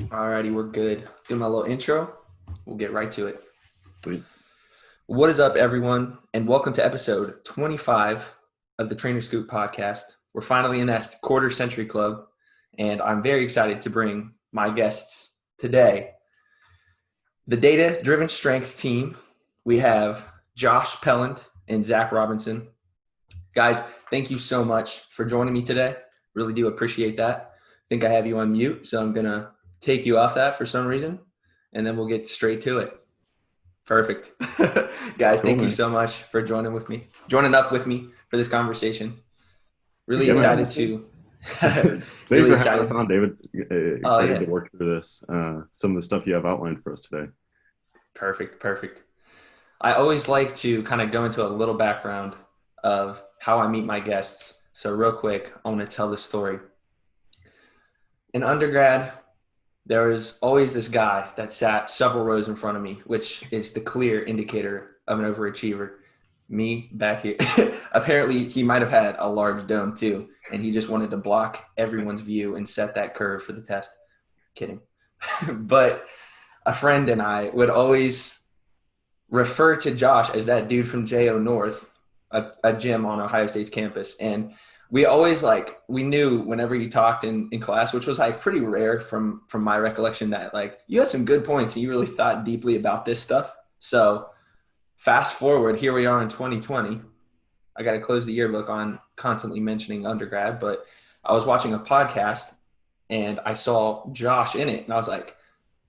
Alrighty, we're good. Doing my little intro. We'll get right to it. Sweet. What is up, everyone, and welcome to episode 25 of the Trainer Scoop podcast. We're finally in that quarter century club, and I'm very excited to bring my guests today. The data-driven strength team. We have Josh Pelland and Zach Robinson. Guys, thank you so much for joining me today. Really do appreciate that. I think I have you on mute, so I'm going to take you off that for some reason, and then we'll get straight to it. Perfect. Guys, thank you so much for joining up with me for this conversation. Really excited to Thanks for having us on, David. Excited to work through this. Some of the stuff you have outlined for us today. Perfect. I always like to kind of go into a little background of how I meet my guests. So real quick, I want to tell this story. In undergrad, there was always this guy that sat several rows in front of me, which is the clear indicator of an overachiever. Me back here. Apparently, he might have had a large dome too, and he just wanted to block everyone's view and set that curve for the test. Kidding. But a friend and I would always refer to Josh as that dude from JO North, a gym on Ohio State's campus. And we always we knew whenever he talked in class, which was pretty rare from my recollection, that you had some good points and you really thought deeply about this stuff. So fast forward, here we are in 2020. I got to close the yearbook on constantly mentioning undergrad, but I was watching a podcast and I saw Josh in it. And I was like,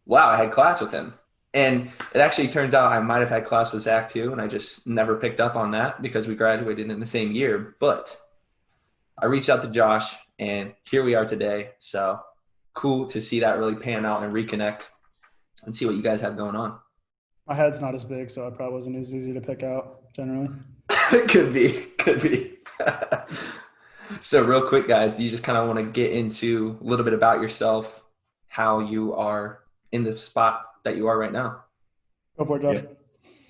wow, I had class with him. And it actually turns out I might have had class with Zach too. And I just never picked up on that because we graduated in the same year. But I reached out to Josh and here we are today. So cool to see that really pan out and reconnect and see what you guys have going on. My head's not as big, so it probably wasn't as easy to pick out generally. Could be. So real quick, guys, you just kind of want to get into a little bit about yourself, how you are in the spot that you are right now. Go for it, Josh.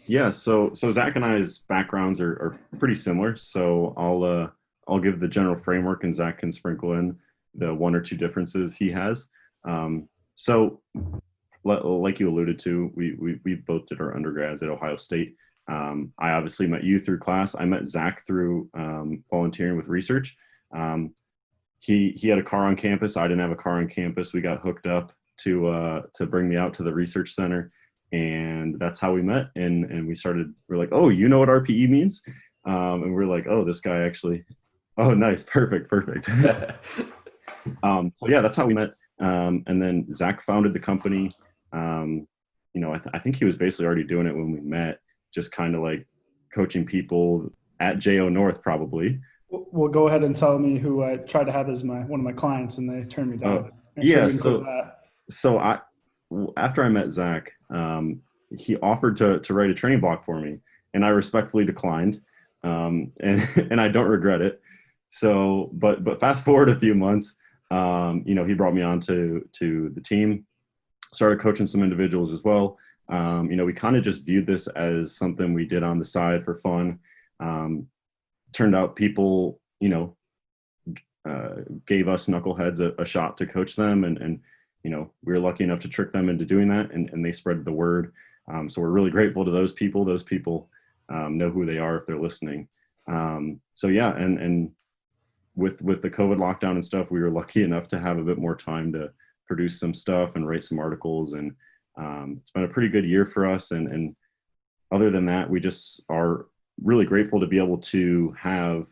Yeah. So Zach and I's backgrounds are pretty similar. So I'll give the general framework and Zach can sprinkle in the one or two differences he has. So like you alluded to, we both did our undergrads at Ohio State. I obviously met you through class. I met Zach through volunteering with research. He had a car on campus. I didn't have a car on campus. We got hooked up to bring me out to the research center, and that's how we met. And we're like, oh, you know what RPE means? And we're like, oh, this guy actually. Oh, nice. Perfect. So yeah, that's how we met. And then Zach founded the company. I think he was basically already doing it when we met, just kind of coaching people at JO North probably. Well, go ahead and tell me who I tried to have as one of my clients and they turned me down. So after I met Zach, he offered to write a training block for me, and I respectfully declined. And I don't regret it. So, but fast forward a few months, he brought me on to the team, started coaching some individuals as well. We kind of just viewed this as something we did on the side for fun. Turned out people, gave us knuckleheads a shot to coach them. And we were lucky enough to trick them into doing that, and they spread the word. So we're really grateful to those people. Those people know who they are if they're listening. So yeah, and with the COVID lockdown and stuff, we were lucky enough to have a bit more time to produce some stuff and write some articles. And it's been a pretty good year for us. And other than that, we just are really grateful to be able to have,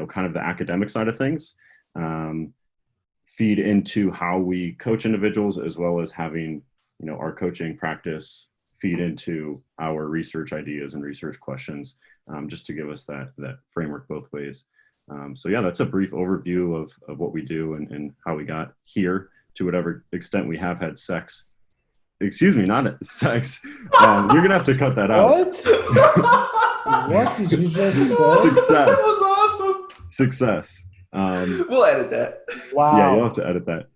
kind of the academic side of things feed into how we coach individuals, as well as having, our coaching practice feed into our research ideas and research questions, just to give us that framework both ways. So yeah, that's a brief overview of what we do and how we got here to whatever extent we have had sex. Excuse me, not sex. You're going to have to cut that out. What? What did you just say? Success. That was awesome. Success. We'll edit that. Wow. Yeah, you'll have to edit that.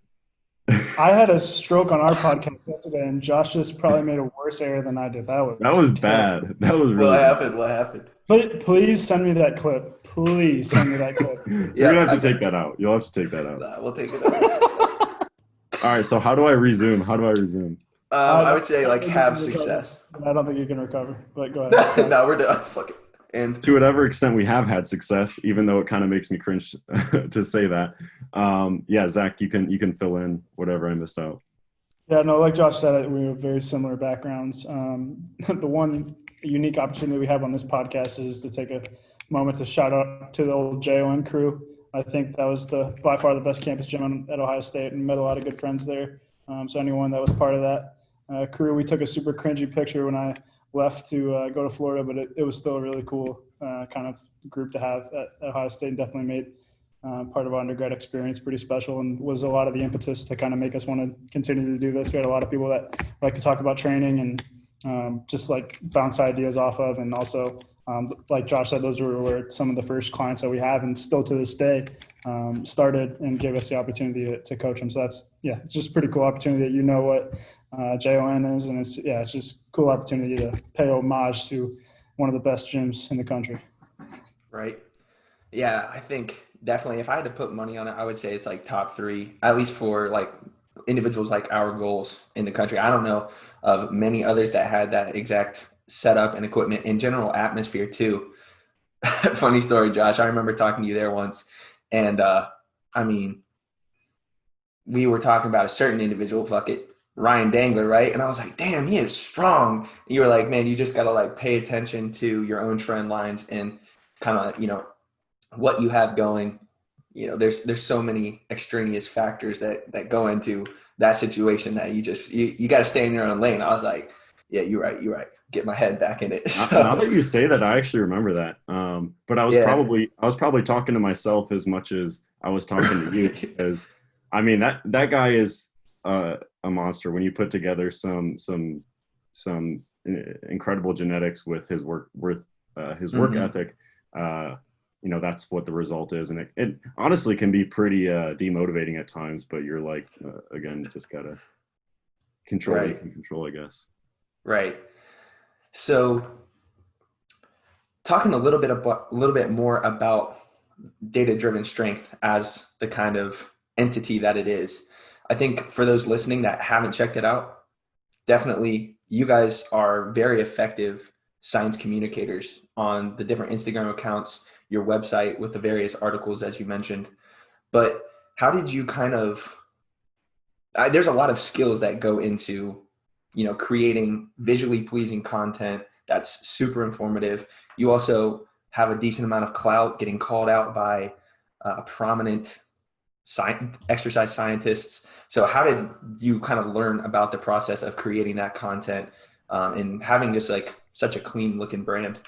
I had a stroke on our podcast yesterday, and Josh just probably made a worse error than I did. That was bad. That was really bad. What happened? But please send me that clip. You're going to have to take that out. You'll have to take that out. Nah, we'll take it out. All right. So how do I resume? How do I resume? I would say I don't like think you have can recover. success. I don't think you can recover, but go ahead. Sorry. No, we're done. Fuck it. And To whatever extent we have had success, even though it kind of makes me cringe to say that. Yeah, Zach, you can fill in whatever I missed out. Yeah, no, like Josh said, we have very similar backgrounds. The one unique opportunity we have on this podcast is to take a moment to shout out to the old JON crew. I think that was by far the best campus gym at Ohio State, and met a lot of good friends there. So anyone that was part of that crew, we took a super cringy picture when I left to go to Florida, but it was still a really cool kind of group to have at Ohio State, and definitely made part of our undergrad experience pretty special, and was a lot of the impetus to kind of make us want to continue to do this. We had a lot of people that like to talk about training and just like bounce ideas off of, and also like Josh said, those were some of the first clients that we have, and still to this day started and gave us the opportunity to coach them. So it's just a pretty cool opportunity that what JON is, and it's just a cool opportunity to pay homage to one of the best gyms in the country. right. Yeah, I think definitely if I had to put money on it, I would say it's like top 3, at least for like individuals like our goals in the country. I don't know of many others that had that exact setup and equipment and general atmosphere too. Funny story, Josh. I remember talking to you there once, and I mean, we were talking about a certain individual, fuck it, Ryan Dangler, right? And I was like, damn, he is strong. And you were like, man, you just gotta like pay attention to your own trend lines and kind of, what you have going. There's so many extraneous factors that go into that situation that you got to stay in your own lane. I was like, yeah, you're right, get my head back in it. Now that you say that, I actually remember that. But I was Yeah. probably talking to myself as much as I was talking to you, because I mean that guy is a monster. When you put together some incredible genetics with his work ethic, that's what the result is, and it honestly can be pretty demotivating at times. But you're like, again, just gotta control what you can control, I guess. Right. So, talking a little bit more about data-driven strength as the kind of entity that it is. I think for those listening that haven't checked it out, definitely you guys are very effective science communicators on the different Instagram accounts, your website with the various articles, as you mentioned. But how did you there's a lot of skills that go into, creating visually pleasing content that's super informative. You also have a decent amount of clout getting called out by prominent exercise scientists. So how did you kind of learn about the process of creating that content and having just like such a clean looking brand?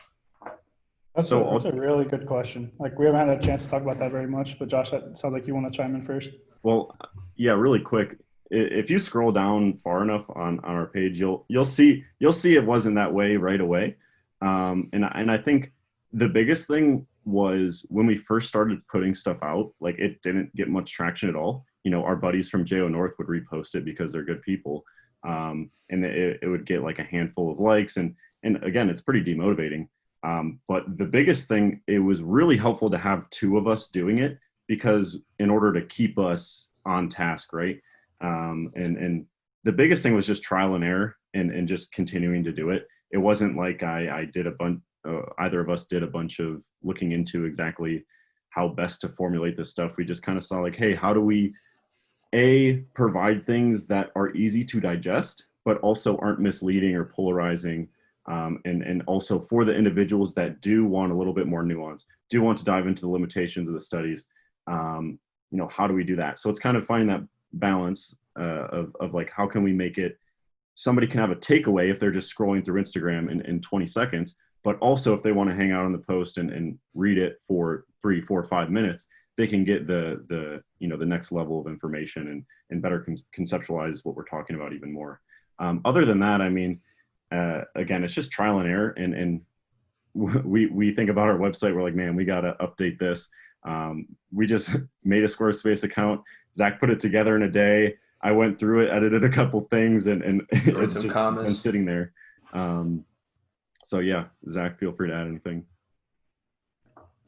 That's a really good question. Like, we haven't had a chance to talk about that very much, but Josh, that sounds like you want to chime in first. Well, yeah, really quick. If you scroll down far enough on our page, you'll see it wasn't that way right away. And I think the biggest thing was when we first started putting stuff out, like it didn't get much traction at all. Our buddies from JO North would repost it because they're good people. And it would get like a handful of likes. And again, it's pretty demotivating. But the biggest thing, it was really helpful to have 2 of us doing it, because in order to keep us on task, right? And the biggest thing was just trial and error and just continuing to do it. It wasn't like I did a bunch, either of us did a bunch of looking into exactly how best to formulate this stuff. We just kind of saw like, hey, how do we provide things that are easy to digest, but also aren't misleading or polarizing. And also for the individuals that do want a little bit more nuance, do want to dive into the limitations of the studies, how do we do that? So it's kind of finding that balance of like, how can we make it, somebody can have a takeaway if they're just scrolling through Instagram in 20 seconds, but also if they want to hang out on the post and read it for 3, 4, 5 minutes, they can get the next level of information and better conceptualize what we're talking about even more. Other than that, I mean, again, it's just trial and error. And we think about our website. We're like, man, we got to update this. We just made a Squarespace account. Zach put it together in a day. I went through it, edited a couple things, and it's just been sitting there. So yeah, Zach, feel free to add anything.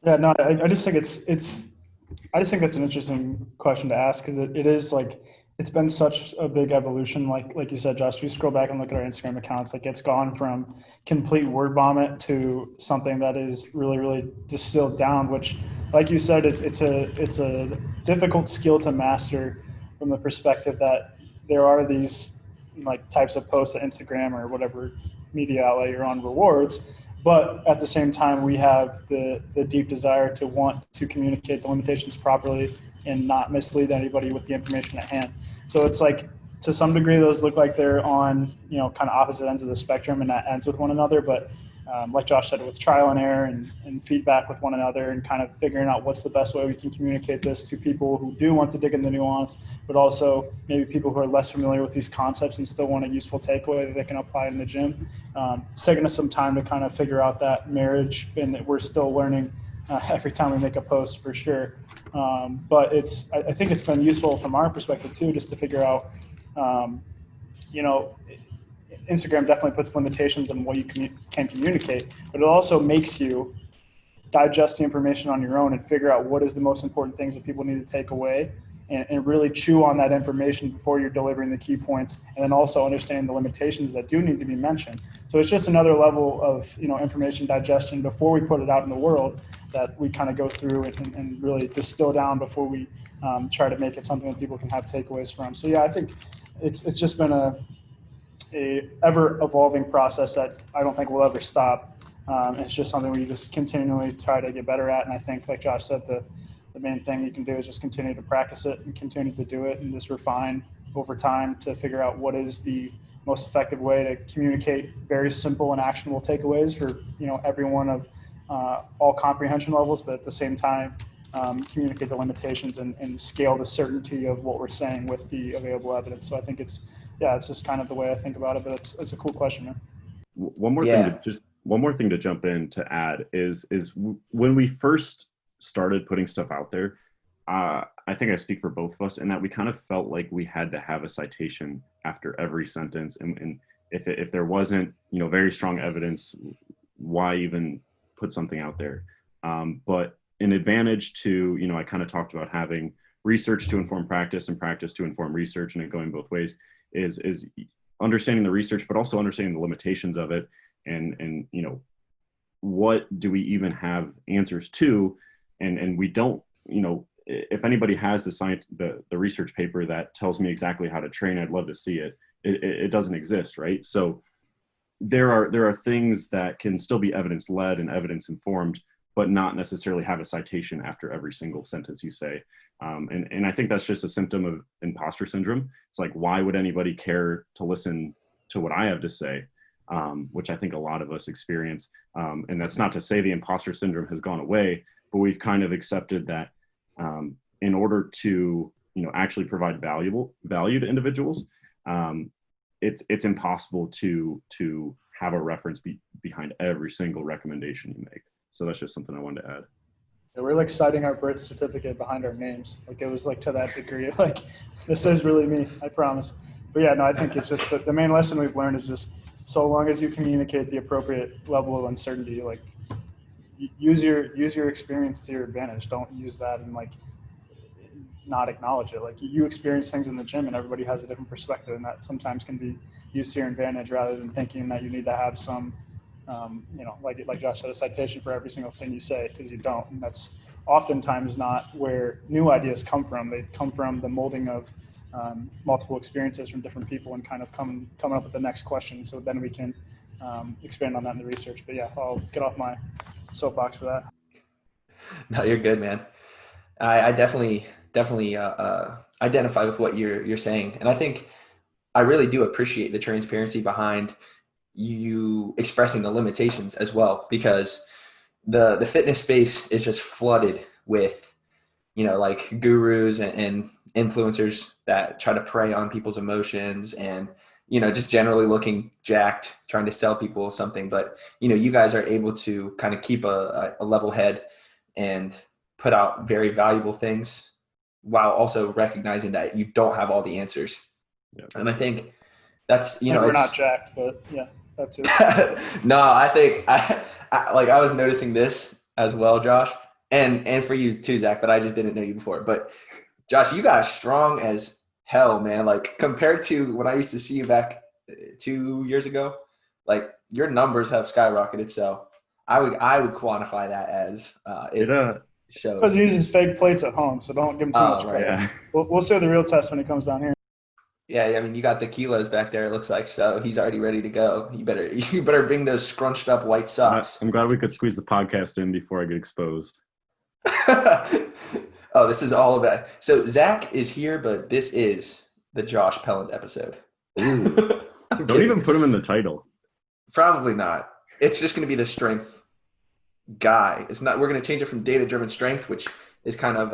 Yeah, no, I just think I just think that's an interesting question to ask, because it is like, It's been such a big evolution. Like you said, Josh, if you scroll back and look at our Instagram accounts, like it's gone from complete word vomit to something that is really, really distilled down, which, like you said, it's a difficult skill to master from the perspective that there are these like types of posts that Instagram or whatever media outlet you're on rewards. But at the same time, we have the deep desire to want to communicate the limitations properly and not mislead anybody with the information at hand. So it's like, to some degree, those look like they're on, kind of opposite ends of the spectrum and that ends with one another. But like Josh said, with trial and error and feedback with one another and kind of figuring out what's the best way we can communicate this to people who do want to dig in the nuance, but also maybe people who are less familiar with these concepts and still want a useful takeaway that they can apply in the gym. It's taken us some time to kind of figure out that marriage, and we're still learning every time we make a post, for sure. But I think it's been useful from our perspective too, just to figure out, Instagram definitely puts limitations on what you can communicate, but it also makes you digest the information on your own and figure out what is the most important things that people need to take away, and really chew on that information before you're delivering the key points, and then also understanding the limitations that do need to be mentioned. So it's just another level of information digestion before we put it out in the world that we kind of go through and really distill down before we try to make it something that people can have takeaways from. So yeah, I think it's just been a ever evolving process that I don't think will ever stop. It's just something we just continually try to get better at. And I think, like Josh said, the main thing you can do is just continue to practice it and continue to do it and just refine over time to figure out what is the most effective way to communicate very simple and actionable takeaways for everyone of all comprehension levels, but at the same time communicate the limitations and scale the certainty of what we're saying with the available evidence. So I think it's just kind of the way I think about it, but it's a cool question, man. One more thing to jump in to add is when we first started putting stuff out there, I think I speak for both of us in that we kind of felt like we had to have a citation after every sentence, and if there wasn't very strong evidence, why even put something out there? But an advantage to I kind of talked about having research to inform practice and practice to inform research, and it going both ways is understanding the research, but also understanding the limitations of it, and what do we even have answers to, and we don't, if anybody has the research paper that tells me exactly how to train, I'd love to see it. It doesn't exist, right? So there are things that can still be evidence led and evidence informed, but not necessarily have a citation after every single sentence you say. And I think that's just a symptom of imposter syndrome. It's like, why would anybody care to listen to what I have to say? Which I think a lot of us experience. And that's not to say the imposter syndrome has gone away, but we've kind of accepted that in order to actually provide value to individuals, it's impossible to have a reference behind every single recommendation you make. So that's just something I wanted to add. Yeah, we're like citing our birth certificate behind our names. Like it was like to that degree, like this is really me, I promise. But yeah, no, I think it's just the main lesson we've learned is just so long as you communicate the appropriate level of uncertainty, like use your experience to your advantage. Don't use that and like not acknowledge it. Like you experience things in the gym and everybody has a different perspective, and that sometimes can be used to your advantage rather than thinking that you need to have some like Josh said, a citation for every single thing you say, because you don't. And that's oftentimes not where new ideas come from. They come from the molding of multiple experiences from different people and kind of coming up with the next question. So then we can expand on that in the research. But yeah, I'll get off my soapbox for that. No, you're good, man. I definitely identify with what you're saying. And I think I really do appreciate the transparency behind you expressing the limitations as well, because the fitness space is just flooded with like gurus and influencers that try to prey on people's emotions and just generally looking jacked, trying to sell people something. But you guys are able to kind of keep a level head and put out very valuable things while also recognizing that you don't have all the answers. Yeah. And I think that's we're not jacked, but yeah. That's it. No, I think I was noticing this as well, Josh, and for you too, Zach, but I just didn't know you before. But Josh, you got strong as hell, man. Like compared to when I used to see you back 2 years ago, like your numbers have skyrocketed. So I would quantify that as It it Because shows. he uses fake plates at home, so don't give him too much Right. credit. yeah. We'll see the real test when he comes down here. Yeah, I mean, you got the kilos back there. It looks like so. He's already ready to go. You better bring those scrunched up white socks. I'm glad we could squeeze the podcast in before I get exposed. Oh, this is all about. So Zach is here, but this is the Josh Pelland episode. Ooh. I'm Don't kidding. even put him in the title. Probably not. It's just going to be the strength guy. It's not. We're going to change it from data-driven strength, which is kind of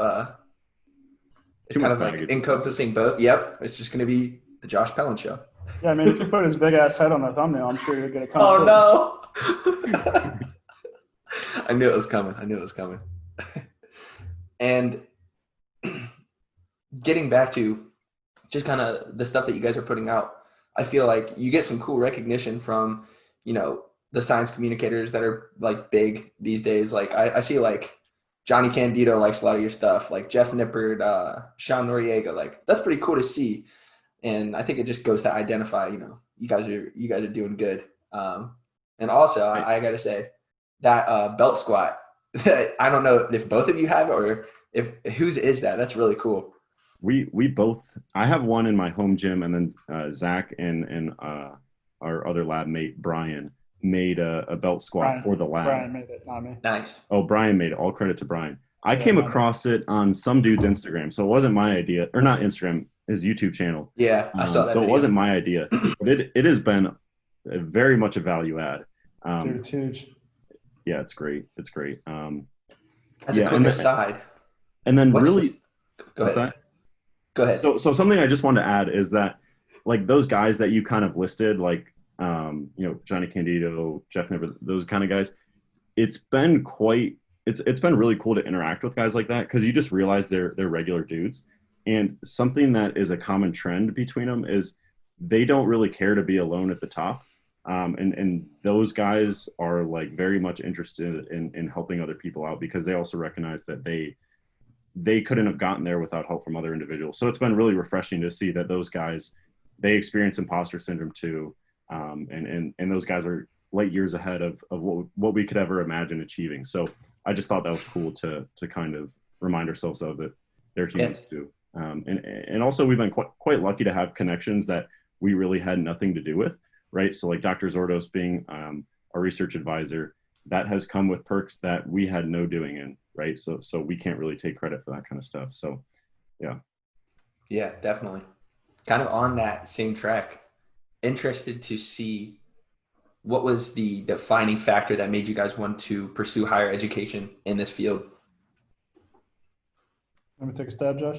Too much baggage. encompassing both. Yep. It's just going to be the Josh Pelland show. Yeah, I mean, if you put his big ass head on the thumbnail, I'm sure you'll get a ton. Oh of no! I knew it was coming. And getting back to just kind of the stuff that you guys are putting out, I feel like you get some cool recognition from, the science communicators that are like big these days. Like I see like Johnny Candido likes a lot of your stuff, like Jeff Nippard, Sean Noriega. Like that's pretty cool to see. And I think it just goes to identify, you guys are doing good. And also I got to say that belt squat, I don't know if both of you have it or if whose is that. That's really cool. We both. I have one in my home gym, and then Zach and our other lab mate Brian made a belt squat for the lab. Brian made it, not me. Nice. Oh, Brian made it. All credit to Brian. I came across it on some dude's Instagram, so it wasn't my idea, or not Instagram, his YouTube channel. Yeah, I saw that. So video. it wasn't my idea, but it has been very much a value add. Dude, it's huge. Yeah, it's great. It's great. As a quick aside. And then Go what's ahead. that? Go ahead. So something I just wanted to add is that like those guys that you kind of listed, like Johnny Candido, Jeff Nippard, those kind of guys, it's been really cool to interact with guys like that because you just realize they're regular dudes. And something that is a common trend between them is they don't really care to be alone at the top. And those guys are like very much interested in helping other people out because they also recognize that they couldn't have gotten there without help from other individuals. So it's been really refreshing to see that those guys, they experience imposter syndrome too. And those guys are light years ahead of what we could ever imagine achieving. So I just thought that was cool to kind of remind ourselves of that they're humans too. And also we've been quite lucky to have connections that we really had nothing to do with, right? So like Dr. Zordos being our research advisor, that has come with perks that we had no doing in, right? So we can't really take credit for that kind of stuff. So yeah. Yeah, definitely. Kind of on that same track, interested to see what was the defining factor that made you guys want to pursue higher education in this field? Let me take a stab, Josh.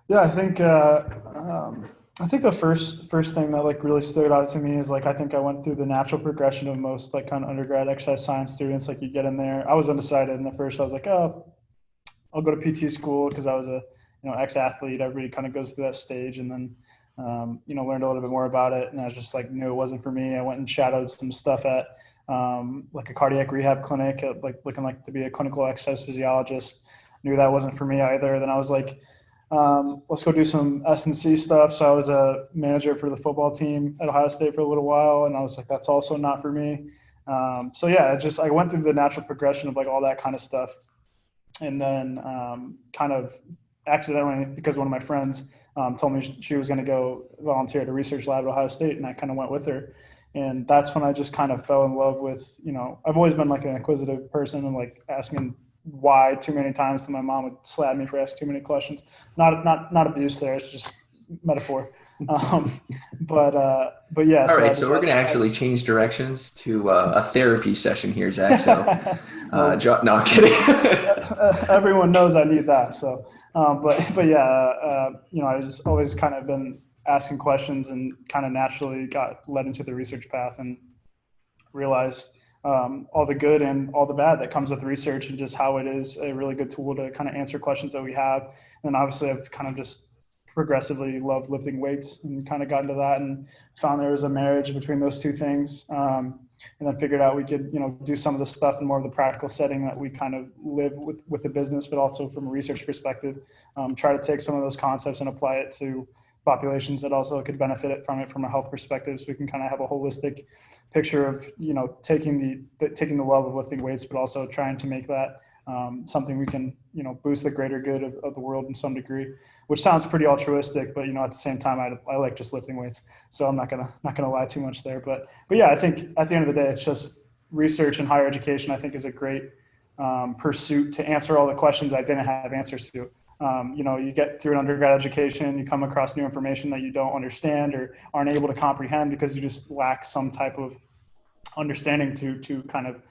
Yeah, I think the first thing that like really stood out to me is like I think I went through the natural progression of most like kind of undergrad exercise science students. Like you get in there, I was undecided in the first. I was like, oh, I'll go to PT school because I was a ex-athlete. Everybody kind of goes through that stage, and then learned a little bit more about it. And I was just like knew it wasn't for me. I went and shadowed some stuff at like a cardiac rehab clinic, like looking like to be a clinical exercise physiologist. Knew that wasn't for me either. Then I was like, let's go do some S&C stuff. So I was a manager for the football team at Ohio State for a little while. And I was like, that's also not for me. So yeah, I went through the natural progression of like all that kind of stuff. And then kind of accidentally, because one of my friends told me she was going to go volunteer at a research lab at Ohio State. And I kind of went with her. And that's when I just kind of fell in love with, I've always been like an inquisitive person and like asking why too many times, so my mom would slap me for asking too many questions. Not abuse there. It's just metaphor. But yeah. All right. So we're going to actually change directions to a therapy session here, Zach. So no, I'm kidding. Everyone knows I need that. So, but yeah, I just always kind of been asking questions and kind of naturally got led into the research path and realized all the good and all the bad that comes with research and just how it is a really good tool to kind of answer questions that we have. And obviously I've kind of just progressively loved lifting weights and kind of got into that and found there was a marriage between those two things. And then figured out we could, do some of the stuff in more of the practical setting that we kind of live with the business, but also from a research perspective, try to take some of those concepts and apply it to populations that also could benefit from it from a health perspective. So we can kind of have a holistic picture of, taking the love of lifting weights, but also trying to make that something we can, boost the greater good of the world in some degree, which sounds pretty altruistic, but, at the same time, I like just lifting weights. So I'm not gonna lie too much there, but yeah, I think at the end of the day, it's just research and higher education, I think, is a great pursuit to answer all the questions I didn't have answers to. You get through an undergrad education, you come across new information that you don't understand or aren't able to comprehend because you just lack some type of understanding to kind of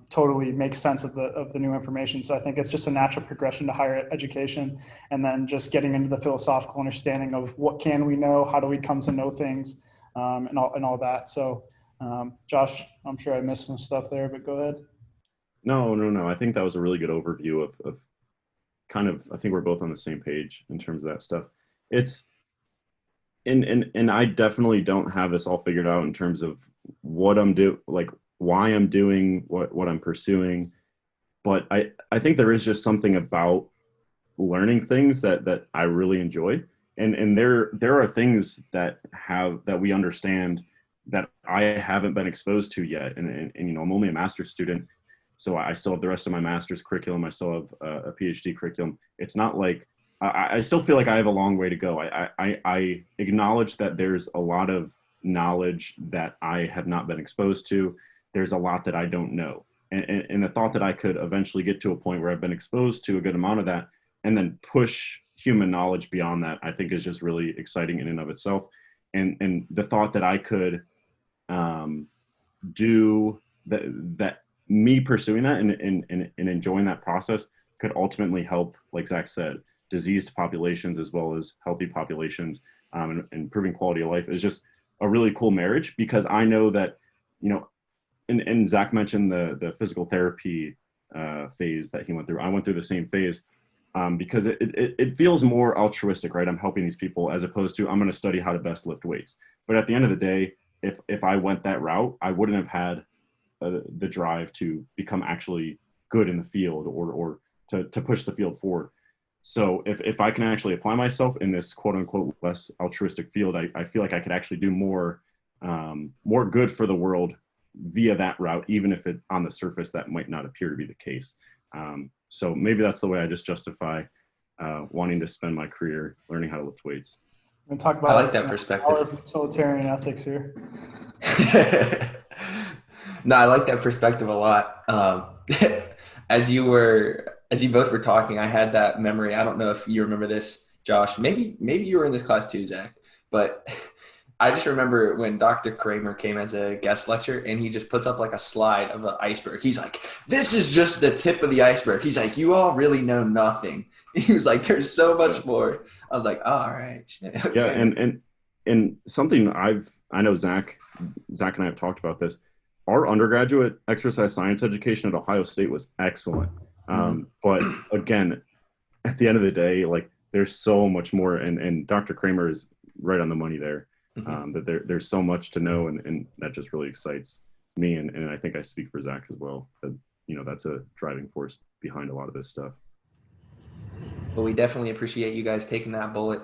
totally make sense of the new information. So I think it's just a natural progression to higher education, and then just getting into the philosophical understanding of what can we know, how do we come to know things, and all that. So Josh, I'm sure I missed some stuff there, but go ahead. No. I think that was a really good overview of kind of, I think we're both on the same page in terms of that stuff. It's and I definitely don't have this all figured out in terms of what I'm doing, like why I'm doing what I'm pursuing. But I think there is just something about learning things that I really enjoy. And there are things that we understand that I haven't been exposed to yet. And I'm only a master's student, so I still have the rest of my master's curriculum. I still have a PhD curriculum. It's not like I still feel like I have a long way to go. I acknowledge that there's a lot of knowledge that I have not been exposed to. There's a lot that I don't know. And the thought that I could eventually get to a point where I've been exposed to a good amount of that and then push human knowledge beyond that, I think is just really exciting in and of itself. And the thought that I could do that me pursuing that and enjoying that process could ultimately help, like Zach said, diseased populations as well as healthy populations, and improving quality of life is just a really cool marriage, because I know that, and Zach mentioned the physical therapy phase that he went through. I went through the same phase because it feels more altruistic, right? I'm helping these people as opposed to I'm going to study how to best lift weights. But at the end of the day, if I went that route, I wouldn't have had the drive to become actually good in the field or to push the field forward. So if I can actually apply myself in this quote unquote less altruistic field, I feel like I could actually do more good for the world via that route, even if it on the surface that might not appear to be the case. So maybe that's the way I just justify wanting to spend my career learning how to lift weights. And talk about I like that perspective. Our utilitarian ethics here. No, I like that perspective a lot. As you both were talking, I had that memory. I don't know if you remember this, Josh. Maybe you were in this class too, Zach. But I just remember when Dr. Kramer came as a guest lecturer, and he just puts up like a slide of an iceberg. He's like, "This is just the tip of the iceberg." He's like, "You all really know nothing." He was like, "There's so much more." I was like, oh, "All right." Okay. Yeah, and something I know Zach and I have talked about this. Our undergraduate exercise science education at Ohio State was excellent. But again, at the end of the day, like there's so much more, and Dr. Kramer is right on the money there. That there's so much to know, and that just really excites me, and I think I speak for Zach as well. That that's a driving force behind a lot of this stuff. Well, we definitely appreciate you guys taking that bullet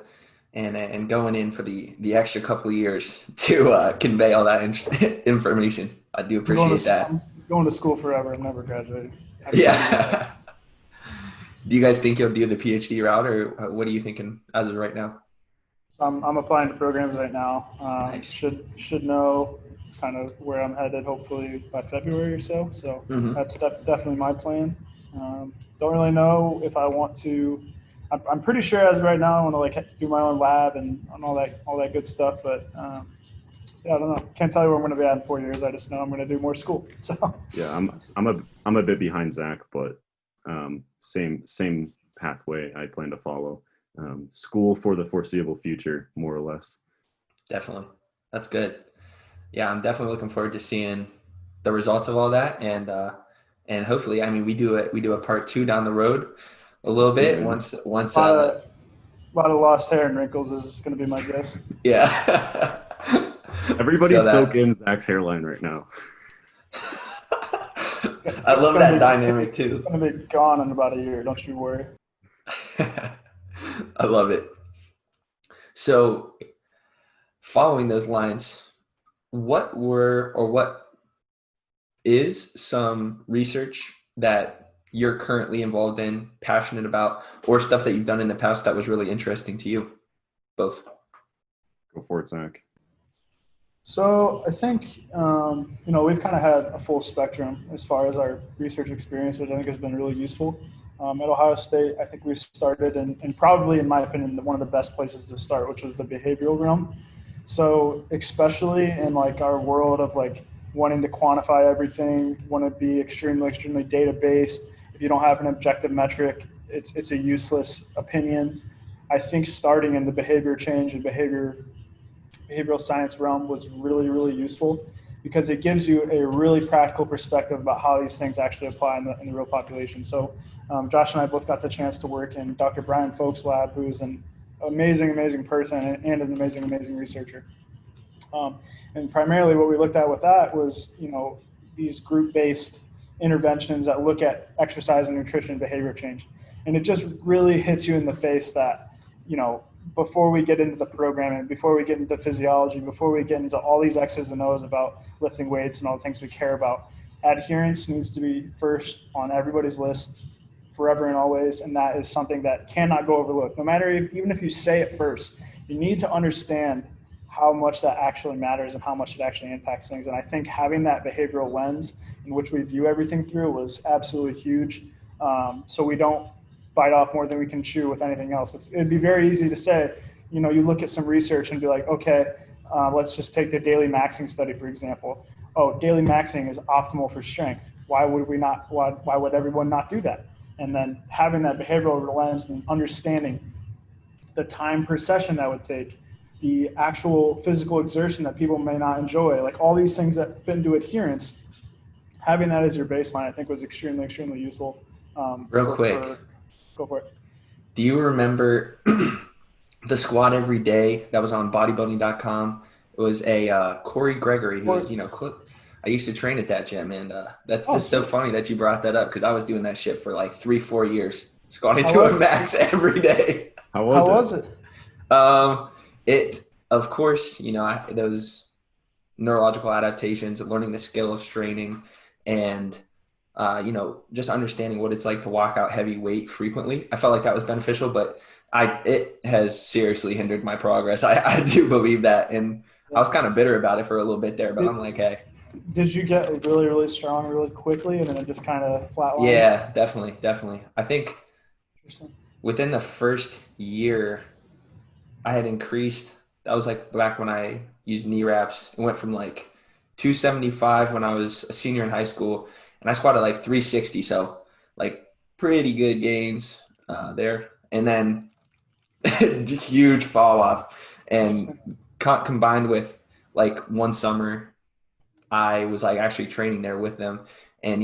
and going in for the extra couple of years to convey all that information. I do appreciate that. I'm going to school forever and never graduating. Yeah. Do you guys think you'll do the PhD route, or what are you thinking as of right now? I'm applying to programs right now. Nice. Should know kind of where I'm headed hopefully by February or so. So that's definitely my plan. Don't really know if I want to. I'm pretty sure as of right now I want to like do my own lab and all that good stuff. But yeah, I don't know. Can't tell you where I'm going to be at in 4 years. I just know I'm going to do more school. So yeah, I'm a bit behind Zach, but same pathway I plan to follow. School for the foreseeable future, more or less. Definitely. That's good. Yeah, I'm definitely looking forward to seeing the results of all that, and hopefully, I mean, we do a part 2 down the road a little bit once. A lot of lost hair and wrinkles is going to be my guess. Yeah. Everybody Feel that. soak in Zach's hairline right now. I love that dynamic too. It's going to be gone in about a year. Don't you worry. I love it. So, following those lines, what is some research that you're currently involved in, passionate about, or stuff that you've done in the past that was really interesting to you? Both. Go for it, Zach. So I think, we've kind of had a full spectrum as far as our research experience, which I think has been really useful. At Ohio State, I think we started and probably, in my opinion, one of the best places to start, which was the behavioral realm. So especially in like our world of like wanting to quantify everything, want to be extremely data-based. If you don't have an objective metric, it's a useless opinion. I think starting in the behavior change and behavioral science realm was really useful because it gives you a really practical perspective about how these things actually apply in the real population. So Josh and I both got the chance to work in Dr. Brian Folk's lab, who's an amazing person and an amazing researcher. And primarily what we looked at with that was, these group-based interventions that look at exercise and nutrition and behavior change. And it just really hits you in the face that, before we get into the programming, before we get into physiology, before we get into all these X's and O's about lifting weights and all the things we care about, adherence needs to be first on everybody's list forever and always. And that is something that cannot go overlooked. No matter even if you say it first, you need to understand how much that actually matters and how much it actually impacts things. And I think having that behavioral lens in which we view everything through was absolutely huge. So we don't bite off more than we can chew with anything else. It'd be very easy to say, you look at some research and be like, okay, let's just take the daily maxing study, for example. Oh, daily maxing is optimal for strength. Why would everyone not do that? And then having that behavioral lens and understanding the time per session that would take, the actual physical exertion that people may not enjoy, like all these things that fit into adherence, having that as your baseline, I think was extremely useful. Real quick. Go for it. Do you remember the squat every day that was on bodybuilding.com? It was a Corey Gregory who was, I used to train at that gym, and that's just so funny that you brought that up because I was doing that shit for like 3-4 years, squatting to a max every day. How was it? It, of course, those neurological adaptations, learning the skill of straining, and just understanding what it's like to walk out heavy weight frequently. I felt like that was beneficial, but it has seriously hindered my progress. I do believe that, and I was kind of bitter about it for a little bit there, but I'm like, hey. Did you get really strong really quickly, and then it just kind of flatlined? Yeah, definitely. I think within the first year, I had increased. That was like back when I used knee wraps. It went from like 275 when I was a senior in high school, and I squatted like 360. So like pretty good gains there. And then huge fall off. And combined with like one summer, I was like actually training there with them. And,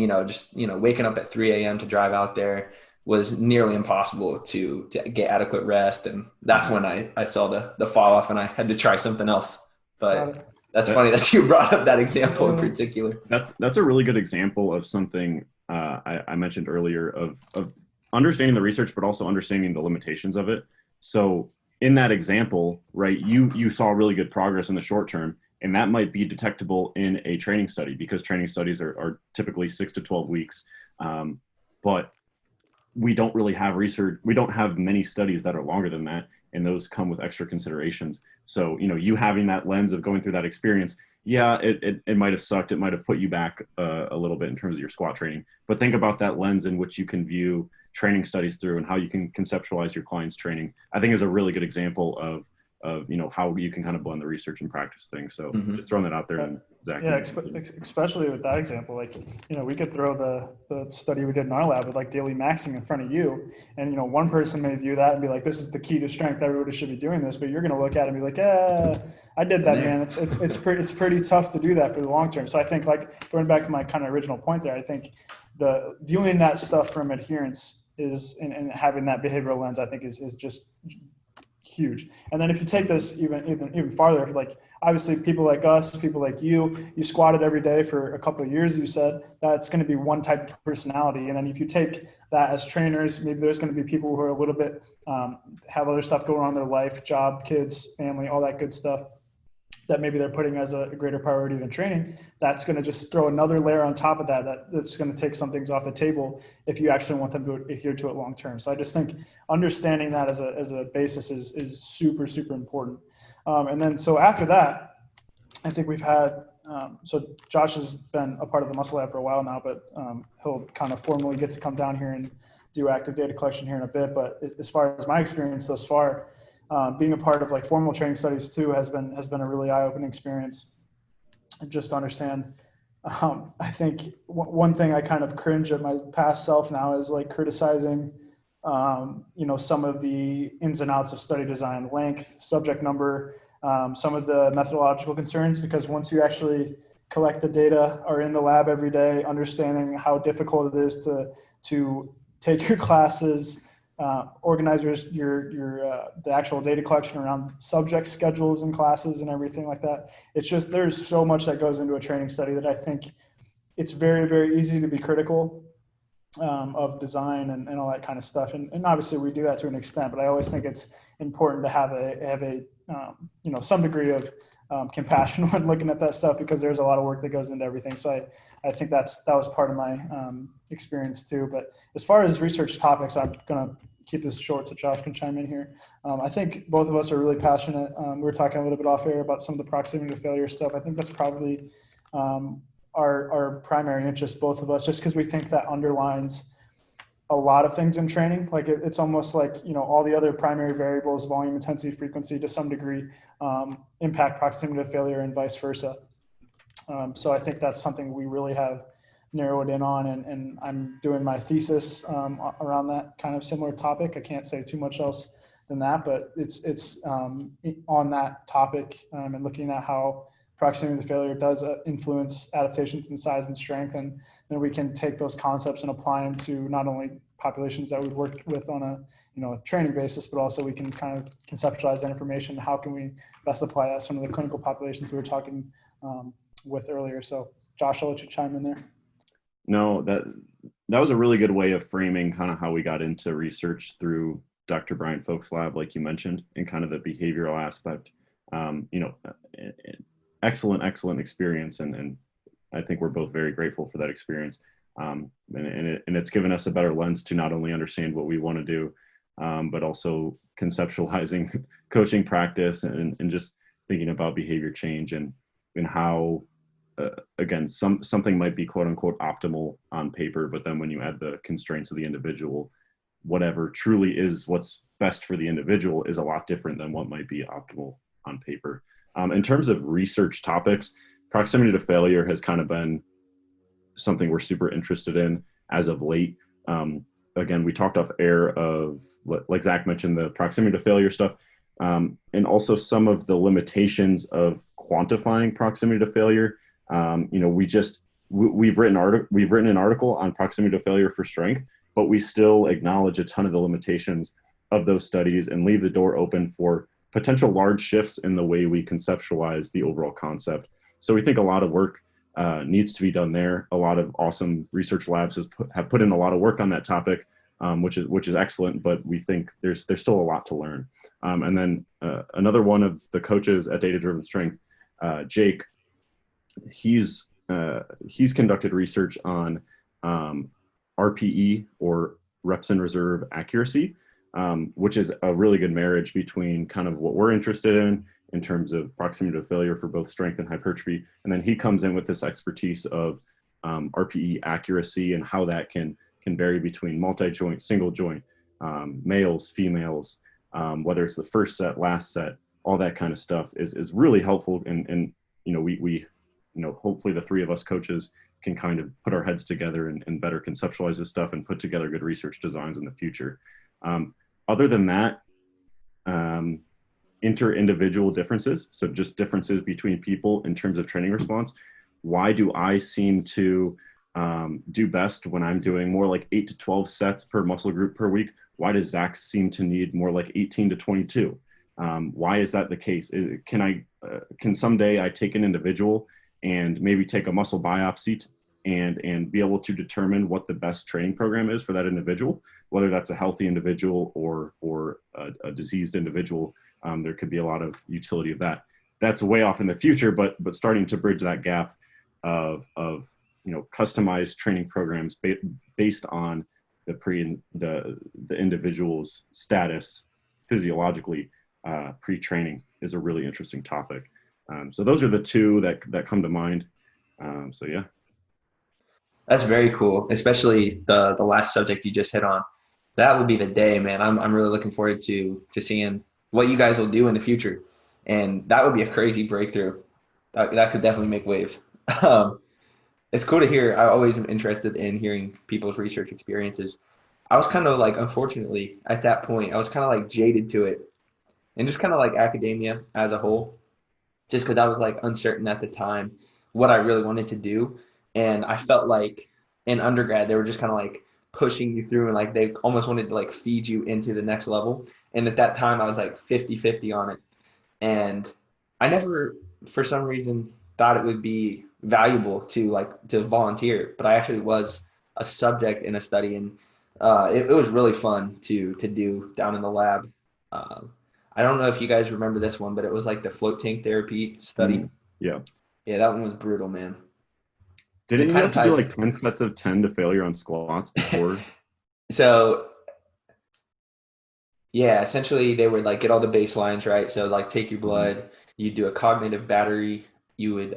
waking up at 3 a.m. to drive out there was nearly impossible to get adequate rest. And that's when I saw the fall off and I had to try something else. But that's funny that you brought up that example in particular. That's a really good example of something I mentioned earlier of understanding the research, but also understanding the limitations of it. So in that example, right, you saw really good progress in the short term, and that might be detectable in a training study because training studies are typically 6 to 12 weeks. But we don't really have research. We don't have many studies that are longer than that, and those come with extra considerations. So, you having that lens of going through that experience, yeah, it might have sucked. It might have put you back a little bit in terms of your squat training, but think about that lens in which you can view training studies through and how you can conceptualize your client's training. I think is a really good example of how you can kind of blend the research and practice things. So just throwing that out there. And Zach, yeah, especially with that example, like, we could throw the study we did in our lab with like daily maxing in front of you. And, one person may view that and be like, this is the key to strength. Everybody should be doing this. But you're going to look at it and be like, I did that, man. It's pretty tough to do that for the long term. So I think, like, going back to my kind of original point there, I think the viewing that stuff from adherence is, and having that behavioral lens, I think is just huge. And then if you take this even farther, like obviously people like us, people like you squatted every day for a couple of years, you said that's going to be one type of personality. And then if you take that as trainers, maybe there's going to be people who are a little bit, have other stuff going on in their life, job, kids, family, all that good stuff that maybe they're putting as a greater priority than training. That's going to just throw another layer on top of that's going to take some things off the table if you actually want them to adhere to it long term. So I just think understanding that as a basis is super, super important. And then so after that, I think we've had so Josh has been a part of the Muscle Lab for a while now, but he'll kind of formally get to come down here and do active data collection here in a bit. But as far as my experience thus far, being a part of like formal training studies too has been a really eye-opening experience. And just to understand, I think one thing I kind of cringe at my past self now is like criticizing, some of the ins and outs of study design, length, subject number, some of the methodological concerns, because once you actually collect the data, are in the lab every day, understanding how difficult it is to take your classes, organize the actual data collection around subject schedules and classes and everything like that. It's just, there's so much that goes into a training study that I think it's very, very easy to be critical of design and all that kind of stuff. And obviously we do that to an extent, but I always think it's important to have some degree of compassion when looking at that stuff, because there's a lot of work that goes into everything. So I think that was part of my experience too. But as far as research topics, I'm going to keep this short so Josh can chime in here. I think both of us are really passionate. We were talking a little bit off air about some of the proximity to failure stuff. I think that's probably our primary interest, both of us, just because we think that underlines a lot of things in training. Like it's almost like, all the other primary variables, volume, intensity, frequency, to some degree, impact proximity to failure and vice versa. So I think that's something we really have narrowed in on, and I'm doing my thesis around that kind of similar topic. I can't say too much else than that, but it's on that topic and looking at how proximity to failure does influence adaptations in size and strength, and then we can take those concepts and apply them to not only populations that we've worked with on a training basis, but also we can kind of conceptualize that information. How can we best apply that to some of the clinical populations we were talking with earlier? So Josh, I'll let you chime in there. No, that was a really good way of framing kind of how we got into research through Dr. Brian Folk's lab, like you mentioned, and kind of the behavioral aspect. Excellent experience, and I think we're both very grateful for that experience. And it's given us a better lens to not only understand what we want to do, but also conceptualizing coaching practice and just thinking about behavior change and how, again, something might be quote unquote optimal on paper, but then when you add the constraints of the individual, whatever truly is what's best for the individual is a lot different than what might be optimal on paper. In terms of research topics, proximity to failure has kind of been something we're super interested in as of late. Again, we talked off air of, like Zach mentioned, the proximity to failure stuff, and also some of the limitations of quantifying proximity to failure. We've written an article on proximity to failure for strength, but we still acknowledge a ton of the limitations of those studies and leave the door open for potential large shifts in the way we conceptualize the overall concept. So we think a lot of work needs to be done there. A lot of awesome research labs have put in a lot of work on that topic, which is excellent, but we think there's still a lot to learn. And then another one of the coaches at Data Driven Strength, Jake, he's conducted research on RPE, or reps in reserve accuracy, which is a really good marriage between kind of what we're interested in terms of proximity to failure for both strength and hypertrophy. And then he comes in with this expertise of RPE accuracy and how that can vary between multi-joint, single joint, males, females, whether it's the first set, last set, all that kind of stuff is really helpful. And we hopefully the three of us coaches can kind of put our heads together and better conceptualize this stuff and put together good research designs in the future. Other than that, inter-individual differences, so just differences between people in terms of training response. Why do I seem to do best when I'm doing more like 8 to 12 sets per muscle group per week? Why does Zach seem to need more like 18 to 22? Why is that the case? Can someday I take an individual and maybe take a muscle biopsy and be able to determine what the best training program is for that individual, whether that's a healthy individual or a diseased individual? There could be a lot of utility of that. That's way off in the future, but starting to bridge that gap of customized training programs based on the individual's status physiologically pre-training is a really interesting topic. So those are the two that come to mind. So yeah. That's very cool, especially the last subject you just hit on. That would be the day, man. I'm really looking forward to seeing what you guys will do in the future, and that would be a crazy breakthrough. That could definitely make waves. Um, it's cool to hear. I always am interested in hearing people's research experiences. I was kind of like, unfortunately, at that point, I was kind of like jaded to it, and just kind of like academia as a whole, just because I was like uncertain at the time what I really wanted to do. And I felt like in undergrad, they were just kind of like pushing you through and like they almost wanted to like feed you into the next level. And at that time, I was like 50-50 on it. And I never, for some reason, thought it would be valuable to volunteer, but I actually was a subject in a study, and it was really fun to do down in the lab. Um, I don't know if you guys remember this one, but it was like the float tank therapy study. Yeah. Yeah, that one was brutal, man. It Didn't you kind have of to do ties. like 10 sets of 10 to failure on squats before? So yeah, essentially they would like get all the baselines right. So like take your Mhm. blood, you do a cognitive battery, you would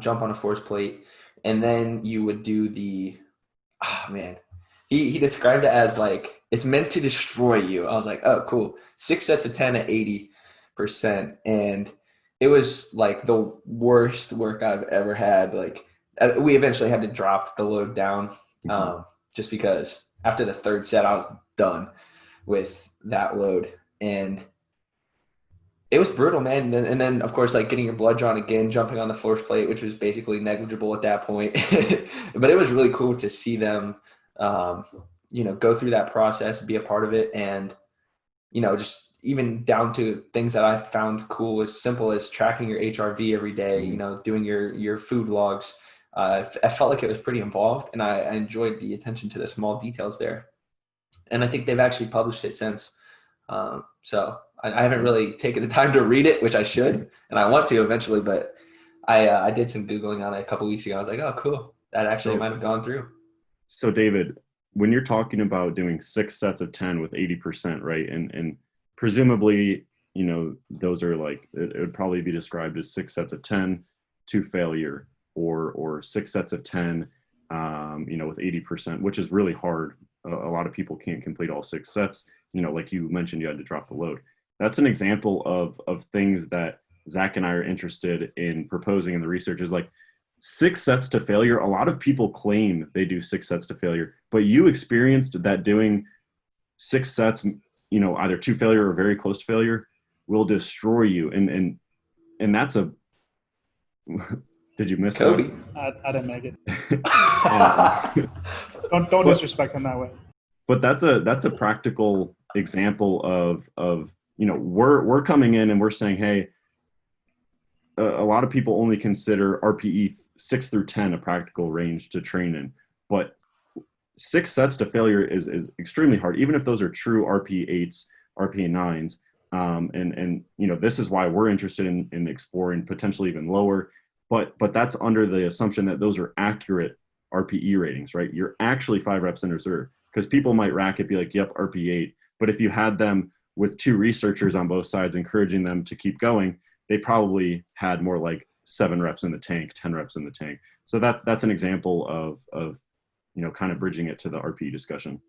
jump on a force plate, and then you would do the man. He described it as like it's meant to destroy you. I was like, oh cool. 6 sets of 10 at 80%. And it was like the worst work I've ever had. Like we eventually had to drop the load down Mhm. just because after the third set I was done with that load. And it was brutal, man. And then, of course, like getting your blood drawn again, jumping on the force plate, which was basically negligible at that point. But it was really cool to see them, um, go through that process, be a part of it, and just even down to things that I found cool, as simple as tracking your HRV every day. Mhm. Doing your food logs. I felt like it was pretty involved, and I enjoyed the attention to the small details there. And I think they've actually published it since. So I haven't really taken the time to read it, which I should, and I want to eventually. But I did some googling on it a couple weeks ago. I was like, oh, cool, that actually So might have gone through. So David, when you're talking about doing 6 sets of 10 with 80%, right? And presumably, those are like it would probably be described as 6 sets of 10 to failure, or 6 sets of 10, with 80%, which is really hard. A lot of people can't complete all 6 sets. Like you mentioned, you had to drop the load. That's an example of things that Zach and I are interested in proposing in the research, is like 6 sets to failure. A lot of people claim they do 6 sets to failure, but you experienced that doing 6 sets, either to failure or very close to failure, will destroy you. And that's a did you miss that? Kobe. I didn't make it. Um, Don't but disrespect him that way. but that's a practical example of we're coming in and we're saying, hey, a lot of people only consider RPE 6 through 10 a practical range to train in, but 6 sets to failure is extremely hard, even if those are true RPE 8s, RPE 9s. And this is why we're interested in exploring potentially even lower, but that's under the assumption that those are accurate RPE ratings, right? You're actually 5 reps in reserve, because people might rack it, be like, yep, RPE 8. But if you had them with two researchers on both sides encouraging them to keep going, they probably had more like 7 reps in the tank, 10 reps in the tank. So that's an example of kind of bridging it to the RPE discussion.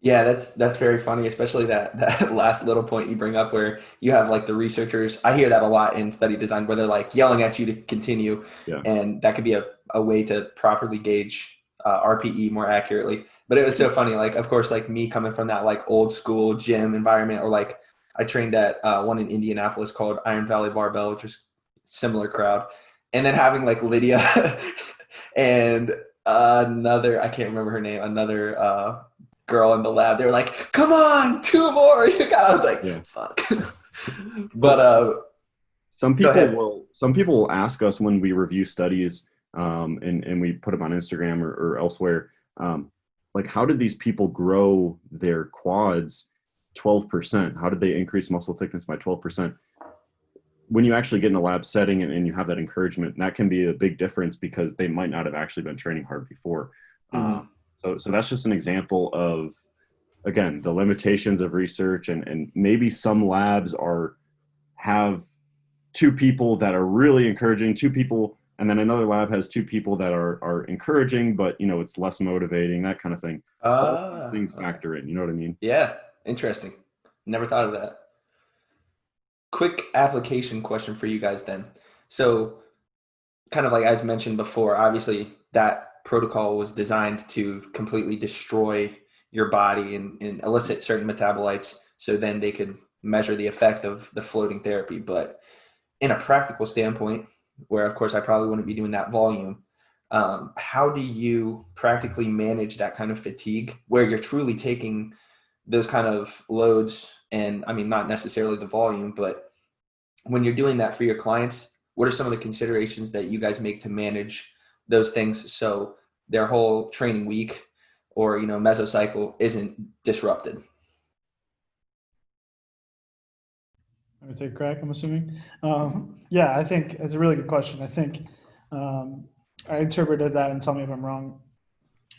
Yeah, that's very funny, especially that last little point you bring up where you have like the researchers. I hear that a lot in study design where they're like yelling at you to continue, Yeah. and that could be a way to properly gauge RPE more accurately. But it was so funny, like of course, like me coming from that like old school gym environment, or like I trained at one in Indianapolis called Iron Valley Barbell, which is similar crowd, and then having like Lydia and another, I can't remember her name, another girl in the lab. They were like, "Come on, two more!" You got. I was like, Yeah. "Fuck." But Well, some go people ahead. will ask us when we review studies, and we put them on Instagram or elsewhere, like, how did these people grow their quads 12%? How did they increase muscle thickness by 12%? When you actually get in a lab setting and you have that encouragement, that can be a big difference because they might not have actually been training hard before. Mhm. So that's just an example of, again, the limitations of research, and maybe some labs have two people that are really encouraging, two people, and then another lab has two people that are encouraging, but it's less motivating, that kind of thing. All these things Okay. factor in. You know what I mean? Yeah, interesting. Never thought of that. Quick application question for you guys then. So, kind of like as mentioned before, obviously that protocol was designed to completely destroy your body and elicit certain metabolites so then they could measure the effect of the floating therapy. But in a practical standpoint, where of course I probably wouldn't be doing that volume, how do you practically manage that kind of fatigue where you're truly taking those kind of loads? And I mean, not necessarily the volume, but when you're doing that for your clients, what are some of the considerations that you guys make to manage those things so their whole training week or mesocycle isn't disrupted? Let me take a crack, I'm assuming. Yeah, I think it's a really good question. I think I interpreted that, and tell me if I'm wrong.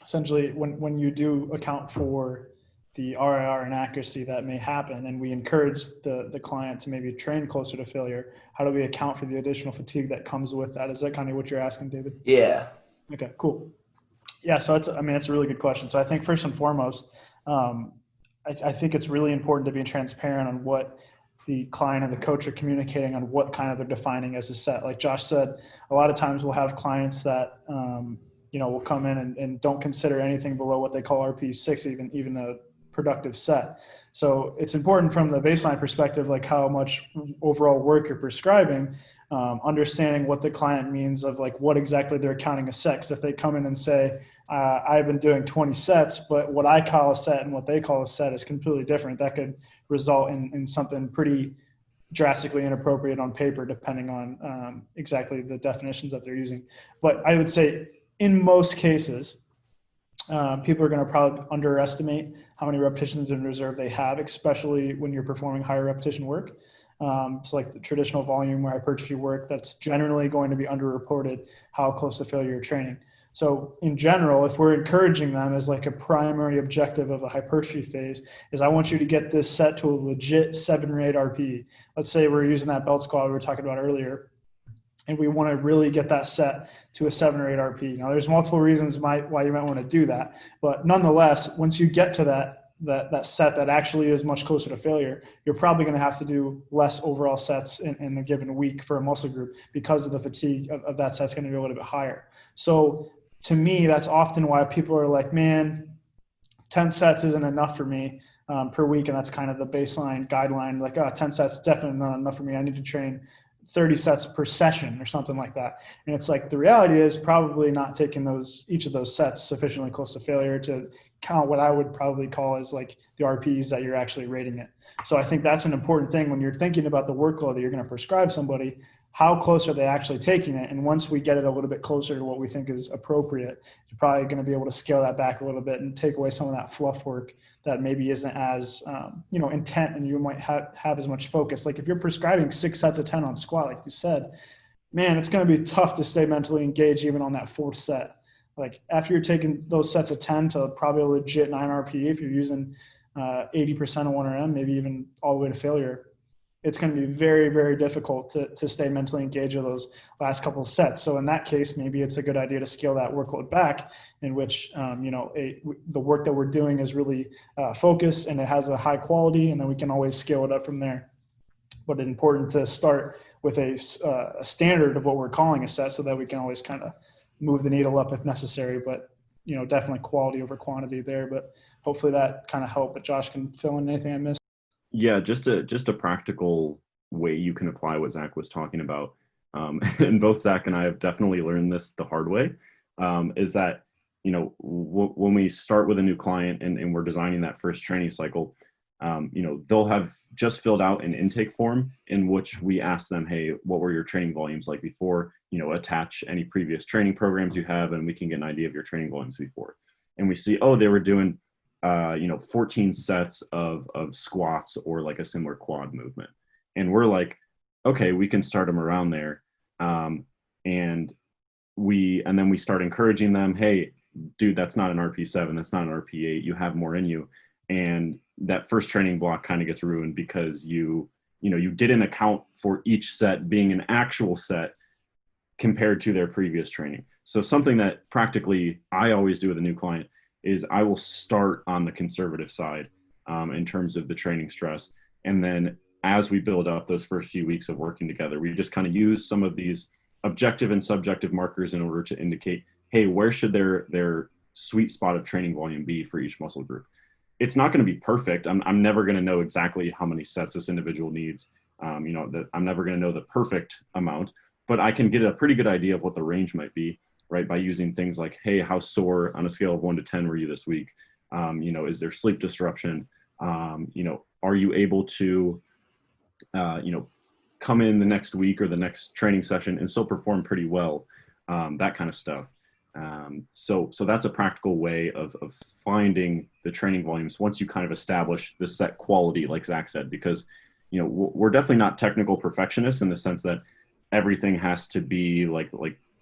Essentially, when you do account for the RIR inaccuracy that may happen, and we encourage the client to maybe train closer to failure, how do we account for the additional fatigue that comes with that? Is that kind of what you're asking, David? Yeah. Okay, cool. Yeah, so it's a really good question. So I think first and foremost, I think it's really important to be transparent on what the client and the coach are communicating on what kind of they're defining as a set. Like Josh said, a lot of times we'll have clients that will come in and don't consider anything below what they call RP6, even a productive set. So it's important from the baseline perspective, like how much overall work you're prescribing, understanding what the client means of like what exactly they're counting a set. 'Cause if they come in and say, I've been doing 20 sets, but what I call a set and what they call a set is completely different. That could result in something pretty drastically inappropriate on paper, depending on exactly the definitions that they're using. But I would say in most cases, people are going to probably underestimate how many repetitions in reserve they have, especially when you're performing higher repetition work. So like the traditional volume or hypertrophy work, that's generally going to be underreported how close to failure you're training. So in general, if we're encouraging them as like a primary objective of a hypertrophy phase is I want you to get this set to a legit 7 or 8 RPE. Let's say we're using that belt squat we were talking about earlier, and we want to really get that set to a 7 or 8 RP. Now, there's multiple reasons why you might want to do that, but nonetheless, once you get to that set that actually is much closer to failure, you're probably going to have to do less overall sets in a given week for a muscle group because of the fatigue of that set's going to be a little bit higher. So to me, that's often why people are like, man, 10 sets isn't enough for me per week. And that's kind of the baseline guideline. Like, 10 sets is definitely not enough for me. I need to train 30 sets per session or something like that. And it's like the reality is probably not taking each of those sets sufficiently close to failure to count what I would probably call as like the RPs that you're actually rating it. So I think that's an important thing when you're thinking about the workload that you're going to prescribe somebody. How close are they actually taking it? And once we get it a little bit closer to what we think is appropriate, you're probably going to be able to scale that back a little bit and take away some of that fluff work that maybe isn't as intent, and you might have as much focus. Like if you're prescribing 6 sets of 10 on squat, like you said, man, it's going to be tough to stay mentally engaged even on that 4th set. Like after you're taking those sets of 10 to probably a legit 9 RPE, if you're using 80% of 1RM, maybe even all the way to failure, it's going to be very, very difficult to stay mentally engaged with those last couple of sets. So in that case, maybe it's a good idea to scale that workload back, in which the work that we're doing is really focused and it has a high quality, and then we can always scale it up from there. But it's important to start with a standard of what we're calling a set, so that we can always kind of move the needle up if necessary. But definitely quality over quantity there. But hopefully that kind of helped. But Josh can fill in anything I missed. Yeah, just a practical way you can apply what Zach was talking about. And both Zach and I have definitely learned this the hard way. Is that when we start with a new client and we're designing that first training cycle, they'll have just filled out an intake form in which we ask them, hey, what were your training volumes like before? Attach any previous training programs you have, and we can get an idea of your training volumes before. And we see, oh, they were doing, 14 sets of squats or like a similar quad movement. And we're like, okay, we can start them around there. And then we start encouraging them, hey, dude, that's not an RP7, that's not an RP8, you have more in you. And that first training block kind of gets ruined because you didn't account for each set being an actual set compared to their previous training. So something that practically I always do with a new client is I will start on the conservative side in terms of the training stress. And then as we build up those first few weeks of working together, we just kind of use some of these objective and subjective markers in order to indicate, hey, where should their sweet spot of training volume be for each muscle group? It's not going to be perfect. I'm never going to know exactly how many sets this individual needs. I'm never going to know the perfect amount, but I can get a pretty good idea of what the range might be, right? By using things like, hey, how sore on a scale of 1 to 10 were you this week? Is there sleep disruption? Are you able to, come in the next week or the next training session and still perform pretty well? That kind of stuff. So that's a practical way of finding the training volumes once you kind of establish the set quality, like Zach said, because, we're definitely not technical perfectionists in the sense that everything has to be like,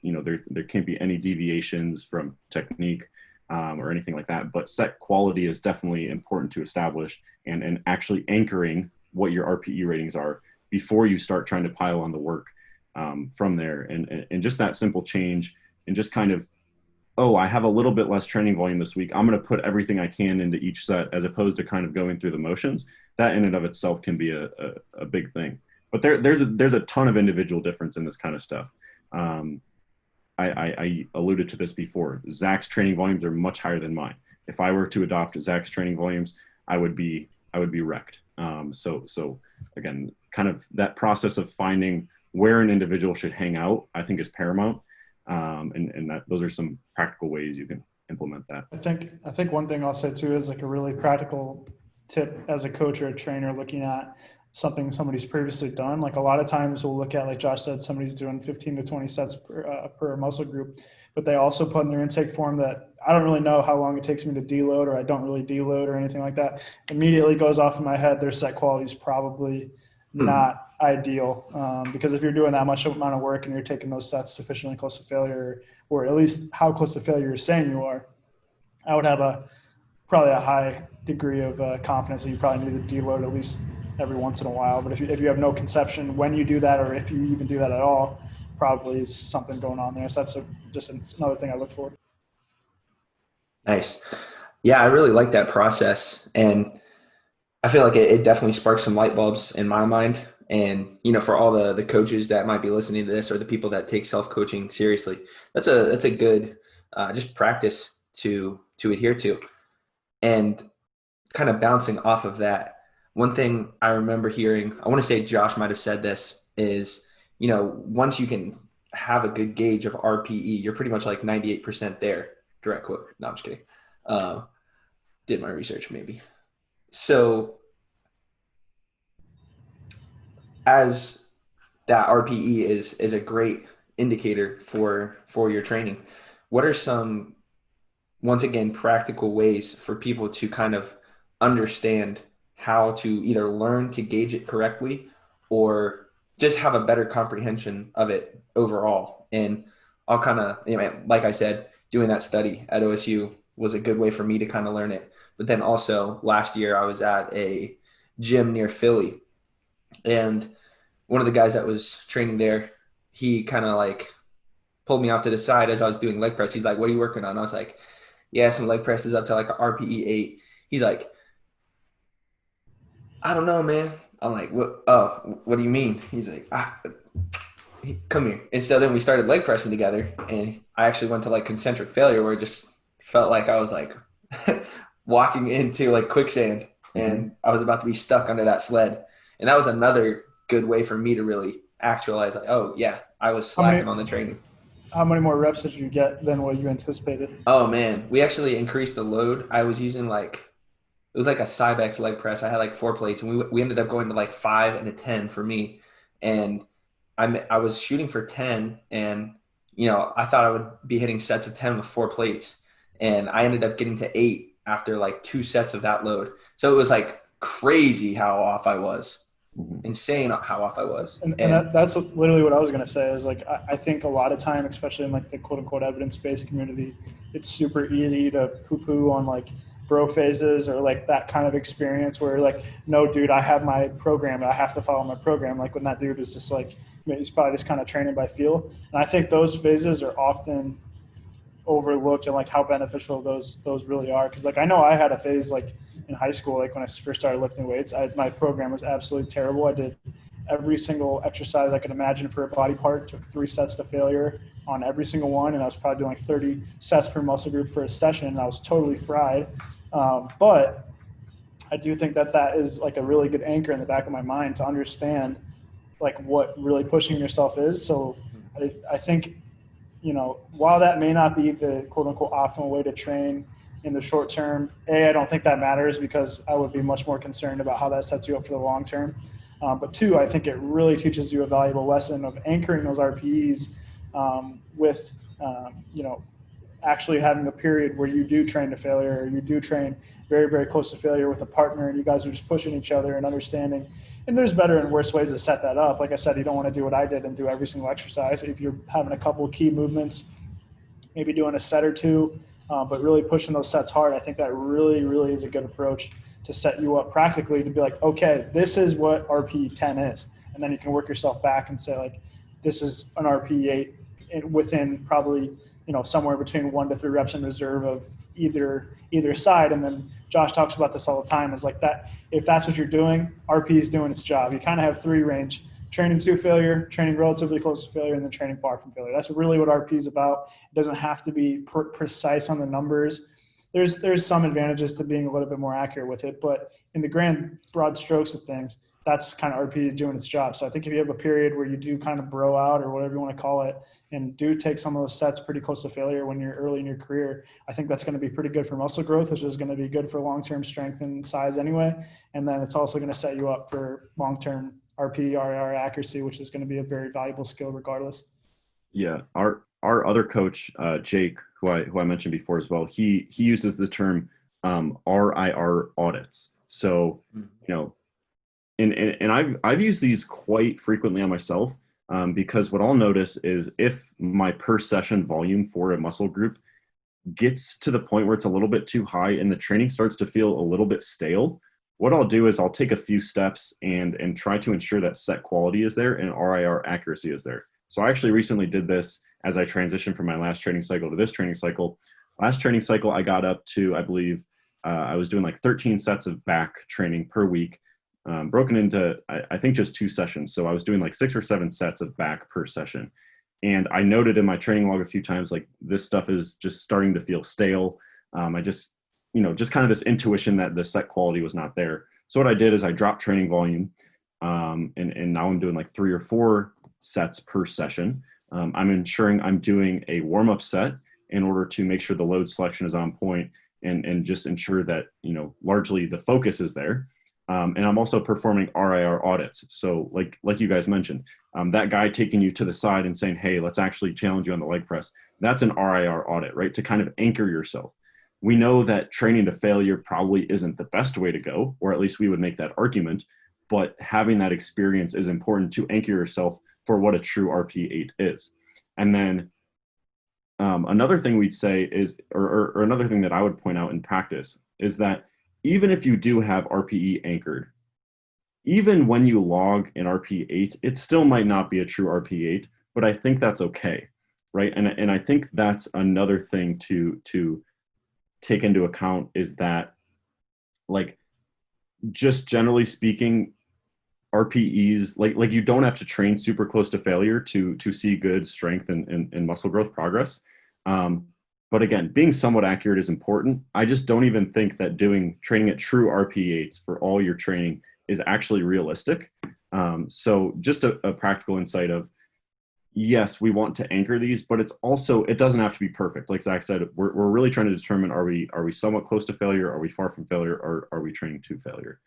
there can't be any deviations from technique or anything like that, but set quality is definitely important to establish and actually anchoring what your RPE ratings are before you start trying to pile on the work from there. And just that simple change and just kind of, oh, I have a little bit less training volume this week, I'm going to put everything I can into each set as opposed to kind of going through the motions. That in and of itself can be a big thing. But there's a ton of individual difference in this kind of stuff. I alluded to this before. Zach's training volumes are much higher than mine. If I were to adopt Zach's training volumes, I would be wrecked. So again, kind of that process of finding where an individual should hang out, I think is paramount. And that those are some practical ways you can implement that. I think one thing I'll say too is like a really practical tip as a coach or a trainer looking at something somebody's previously done. Like a lot of times we'll look at, like Josh said, somebody's doing 15 to 20 sets per muscle group, but they also put in their intake form that I don't really know how long it takes me to deload, or I don't really deload or anything like that. Immediately goes off in my head, their set quality is probably not ideal, because if you're doing that much amount of work and you're taking those sets sufficiently close to failure, or at least how close to failure you're saying you are, I would have probably a high degree of confidence that you probably need to deload at least every once in a while. But if you have no conception when you do that, or if you even do that at all, probably is something going on there. So that's just another thing I look for. Nice. Yeah, I really like that process. And I feel like it definitely sparks some light bulbs in my mind. And, for all the coaches that might be listening to this, or the people that take self-coaching seriously, that's a good just practice to adhere to. And kind of bouncing off of that, one thing I remember hearing, I want to say Josh might have said this, is, once you can have a good gauge of RPE, you're pretty much like 98% there. Direct quote. No, I'm just kidding. Did my research maybe. So as that RPE is a great indicator for your training, what are some, once again, practical ways for people to kind of understand how to either learn to gauge it correctly or just have a better comprehension of it overall? And I'll kind of, like I said, doing that study at OSU was a good way for me to kind of learn it. But then also last year I was at a gym near Philly, and one of the guys that was training there, he kind of like pulled me off to the side as I was doing leg press. He's like, "What are you working on?" I was like, "Yeah, some leg presses up to like a RPE 8." He's like, "I don't know, man." I'm like, "What? Oh, what do you mean?" He's like, "Come here." And so then we started leg pressing together, and I actually went to like concentric failure, where it just felt like I was like walking into like quicksand, and I was about to be stuck under that sled. And that was another good way for me to really actualize, like, oh yeah, I was slacking on the training. How many more reps did you get than what you anticipated? Oh man, we actually increased the load. I was using like it was like a Cybex leg press. I had like 4 plates, and we ended up going to like 5 and a 10 for me. And I was shooting for 10, and I thought I would be hitting sets of 10 with 4 plates, and I ended up getting to 8 after like 2 sets of that load. So it was like crazy how off I was, Mhm. insane how off I was. And that's literally what I was going to say is like, I think a lot of time, especially in like the quote unquote evidence-based community, it's super easy to poo-poo on like bro phases or like that kind of experience where like, no, dude, I have my program. I have to follow my program. Like when that dude is just like, he's probably just kind of training by feel. And I think those phases are often overlooked and like how beneficial those really are. Because like I know I had a phase like in high school, like when I first started lifting weights, my program was absolutely terrible. I did every single exercise I could imagine for a body part, took 3 sets to failure on every single one, and I was probably doing like 30 sets per muscle group for a session, and I was totally fried. But I do think that is like a really good anchor in the back of my mind to understand like what really pushing yourself is. So I think while that may not be the quote unquote optimal way to train in the short term, I don't think that matters because I would be much more concerned about how that sets you up for the long term. But two, I think it really teaches you a valuable lesson of anchoring those RPEs with, actually having a period where you do train to failure or you do train very, very close to failure with a partner and you guys are just pushing each other and understanding. And there's better and worse ways to set that up. Like I said, you don't want to do what I did and do every single exercise. If you're having a couple of key movements, maybe doing a set or two, but really pushing those sets hard, I think that really, really is a good approach to set you up practically to be like, okay, this is what RP 10 is. And then you can work yourself back and say like, this is an RP 8 within probably, somewhere between 1 to 3 reps in reserve of either side. And then Josh talks about this all the time is like that, if that's what you're doing, RP is doing its job. You kind of have 3 range: training to failure, training relatively close to failure, and then training far from failure. That's really what RP is about. It doesn't have to be precise on the numbers. There's some advantages to being a little bit more accurate with it, but in the grand broad strokes of things, that's kind of RP doing its job. So I think if you have a period where you do kind of bro out or whatever you want to call it, and do take some of those sets pretty close to failure when you're early in your career, I think that's going to be pretty good for muscle growth, which is going to be good for long-term strength and size anyway. And then it's also going to set you up for long-term RP, RAR accuracy, which is going to be a very valuable skill regardless. Yeah, our other coach, Jake, who I mentioned before as well, he uses the term RIR audits. So and I've used these quite frequently on myself because what I'll notice is if my per session volume for a muscle group gets to the point where it's a little bit too high and the training starts to feel a little bit stale, what I'll do is I'll take a few steps and try to ensure that set quality is there and RIR accuracy is there. So I actually recently did this as I transitioned from my last training cycle to this training cycle. Last training cycle, I got up to, I believe, I was doing like 13 sets of back training per week, broken into, I think, just 2 sessions. So I was doing like 6 or 7 sets of back per session. And I noted in my training log a few times, like this stuff is just starting to feel stale. I just, just kind of this intuition that the set quality was not there. So what I did is I dropped training volume, and now I'm doing like 3 or 4 sets per session. I'm ensuring I'm doing a warm-up set in order to make sure the load selection is on point and just ensure that, largely the focus is there. And I'm also performing RIR audits. So like you guys mentioned, that guy taking you to the side and saying, hey, let's actually challenge you on the leg press. That's an RIR audit, right? To kind of anchor yourself. We know that training to failure probably isn't the best way to go, or at least we would make that argument, but having that experience is important to anchor yourself for what a true RP8 is. And then another thing we'd say is, or another thing that I would point out in practice is that even if you do have RPE anchored, even when you log an RP8, it still might not be a true RP8, but I think that's okay, right? And I think that's another thing to take into account is that, like, just generally speaking, RPEs, like you don't have to train super close to failure to see good strength and muscle growth progress. But again, being somewhat accurate is important. I just don't even think that training at true RP8s for all your training is actually realistic. So just a practical insight of yes, we want to anchor these, but it's also, it doesn't have to be perfect. Like Zach said, we're really trying to determine, are we somewhat close to failure? Are we far from failure? Or are we training to failure?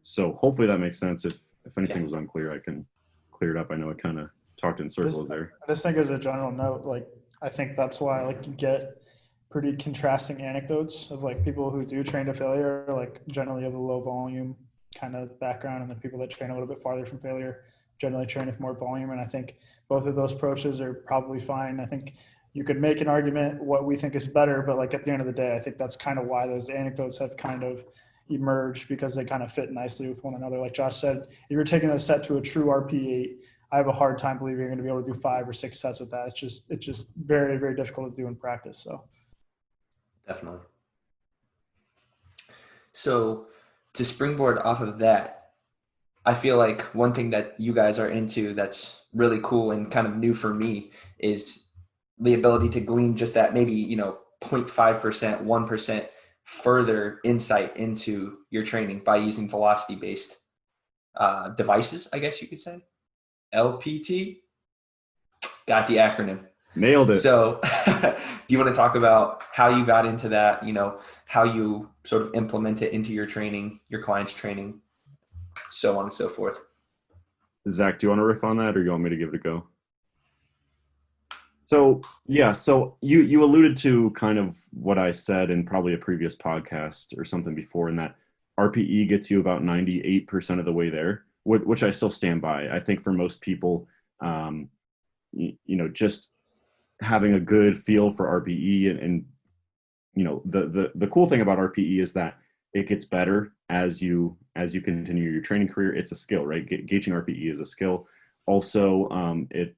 So hopefully that makes sense. If anything was unclear, I can clear it up. I know I kind of talked in circles there. I just think as a general note, like, I think that's why, like, you get pretty contrasting anecdotes of like people who do train to failure, like generally have a low volume kind of background, and the people that train a little bit farther from failure generally train with more volume. And I think both of those approaches are probably fine. I think you could make an argument what we think is better, but like at the end of the day, I think that's kind of why those anecdotes have kind of emerged, because they kind of fit nicely with one another. Like Josh said, if you're taking a set to a true RP8, I have a hard time believing you're going to be able to do 5 or 6 sets with that. It's just very, very difficult to do in practice. So Definitely. So to springboard off of that, I feel like one thing that you guys are into that's really cool and kind of new for me is the ability to glean just that maybe, 0.5%, 1% further insight into your training by using velocity-based devices, I guess you could say. LPT, got the acronym. Nailed it. So do you want to talk about how you got into that, how you sort of implement it into your training, your clients' training, so on and so forth? Zach, do you want to riff on that, or you want me to give it a go? So yeah, so you alluded to kind of what I said in probably a previous podcast or something before, in that RPE gets you about 98% of the way there, which I still stand by. I think for most people, just having a good feel for RPE and the cool thing about RPE is that it gets better as you continue your training career. It's a skill, right? Gauging RPE is a skill. Also, it